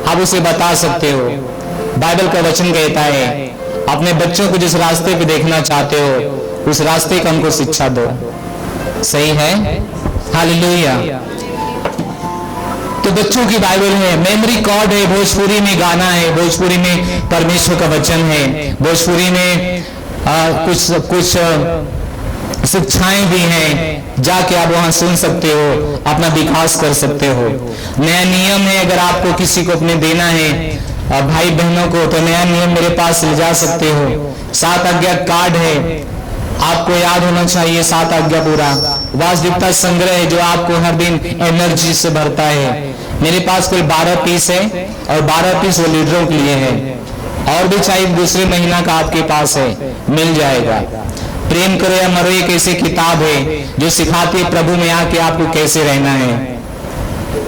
आप उसे बता सकते हो। बाइबल का वचन कहता है अपने बच्चों को जिस रास्ते पे देखना चाहते हो उस रास्ते का उनको शिक्षा दो। सही है? हालेलुया। तो बच्चों की बाइबल है, मेमोरी कार्ड है, भोजपुरी में गाना है, भोजपुरी में परमेश्वर का वचन है, भोजपुरी में कुछ शिक्षाएं भी हैं, जाके आप वहां सुन सकते हो, अपना विकास कर सकते हो। नया नियम है, अगर आपको किसी को अपने देना है भाई बहनों को तो नया नियम मेरे पास ले जा सकते हो। 7 आज्ञा कार्ड है, आपको याद होना चाहिए 7 आज्ञा पूरा। वास्तविकता संग्रह है जो आपको हर दिन एनर्जी से भरता है। मेरे पास कोई 12 पीस है और 12 पीस वो लीडरों के लिए है, और भी चाहिए दूसरे महीना का आपके पास है, मिल जाएगा। प्रेम करो या मरो एक ऐसी किताब है जो सिखाती है प्रभु में आके आपको कैसे रहना है।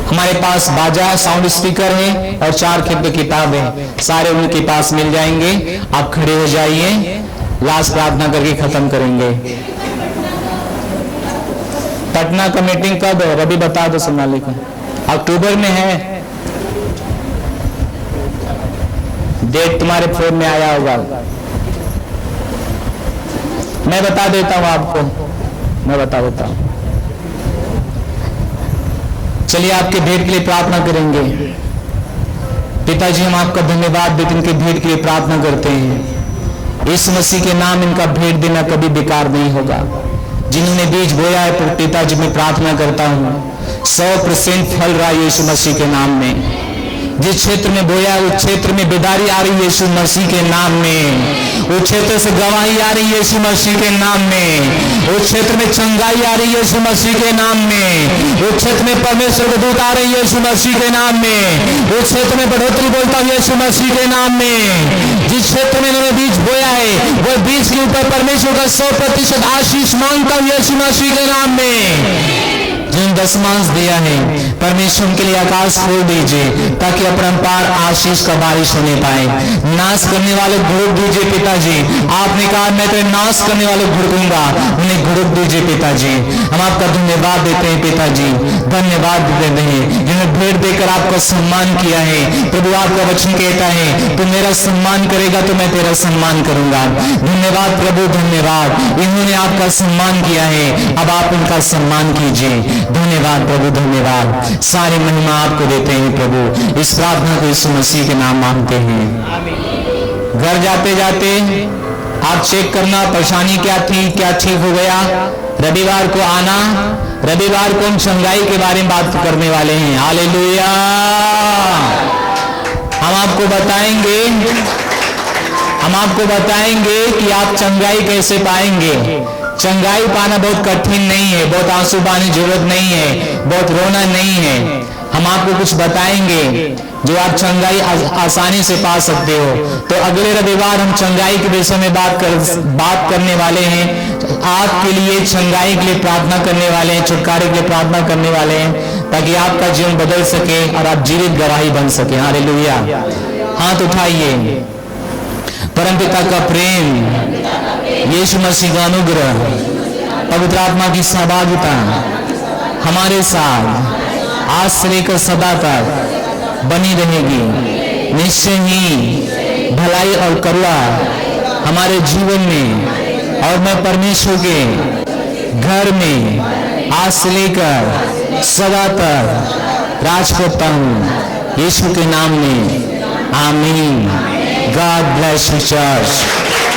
हमारे पास बाजा साउंड स्पीकर है और 4 खेत की किताब है, सारे उनके पास मिल जाएंगे। आप खड़े हो जाइए, लास्ट प्रार्थना करके खत्म करेंगे। पटना का मीटिंग कब है रवि बता दो सोनाली को। अक्टूबर में है, डेट तुम्हारे फोन में आया होगा, मैं बता देता हूं आपको, मैं बता देता हूं। चलिए आपके भेंट के लिए प्रार्थना करेंगे। पिताजी हम आपका धन्यवाद देते इनके भेंट के लिए प्रार्थना करते हैं। इस मसीह के नाम इनका भेंट देना कभी बेकार नहीं होगा। जिन्होंने बीज बोया है पिताजी मैं प्रार्थना करता हूँ 100% फल रहा है यीशु मसीह के नाम में। जिस क्षेत्र में बोया है उस क्षेत्र में बेदारी आ रही है यीशु मसीह के नाम में। उस क्षेत्र से गवाही आ रही है यीशु मसीह के नाम में। उस क्षेत्र में चंगाई आ रही है यीशु मसीह के नाम में। उस क्षेत्र में परमेश्वर के दूत आ रही है यीशु मसीह के नाम में। उस क्षेत्र में बढ़ोतरी बोलता हूँ यीशु मसीह के नाम में। जिस क्षेत्र में इन्होंने बीज बोया है वो बीज के ऊपर परमेश्वर का 100% आशीष मांगता हूँ यीशु मसीह के नाम में। जिन दशमांश दिया है परमेश्वर के लिए आकाश खोल दीजिए ताकि अपरंपार आशीष का बारिश होने पाए। नाश करने वाले घुड़क दीजिए पिताजी, आपने कहा मैं तो नाश करने वाले घुड़कूंगा, उन्हें घुड़क दीजिए पिताजी। हम आपका धन्यवाद देते हैं पिताजी, धन्यवाद देते हैं जिन्हें भेंट देकर आपका सम्मान किया है। प्रभु आपका वचन कहता है तू मेरा सम्मान करेगा तो मैं तेरा सम्मान करूंगा। धन्यवाद प्रभु, धन्यवाद, इन्होंने आपका सम्मान किया है, अब आप उनका सम्मान कीजिए। धन्यवाद प्रभु, धन्यवाद, सारी महिमा आपको देते हैं प्रभु। इस प्रार्थना को यीशु मसीह के नाम मांगते हैं। घर जाते जाते आप चेक करना परेशानी क्या थी, क्या ठीक हो गया। रविवार को आना, रविवार को हम चंगाई के बारे में बात करने वाले हैं। हालेलुया। हम आपको बताएंगे कि आप चंगाई कैसे पाएंगे। चंगाई पाना बहुत कठिन नहीं है, बहुत आंसू बहाने जरूरत नहीं है, बहुत रोना नहीं है। हम आपको कुछ बताएंगे जो आप चंगाई आसानी से पा सकते हो। तो अगले रविवार हम चंगाई के विषय में बात करने वाले हैं। आपके लिए चंगाई के लिए प्रार्थना करने वाले हैं, छुटकारे के लिए प्रार्थना करने वाले हैं, ताकि आपका जीवन बदल सके और आप जीवित गवाही बन सके। हालेलुया। हाथ उठाइए। परमपिता का प्रेम, यीशु मसीह का अनुग्रह, पवित्र आत्मा की सहभागिता हमारे साथ आज से लेकर सदा तक बनी रहेगी। निश्चय ही भलाई और करुणा हमारे जीवन में और मैं परमेश्वर के घर में आज से लेकर सदा तक राज करता हूँ, यीशु के नाम में। आमीन। God bless you church.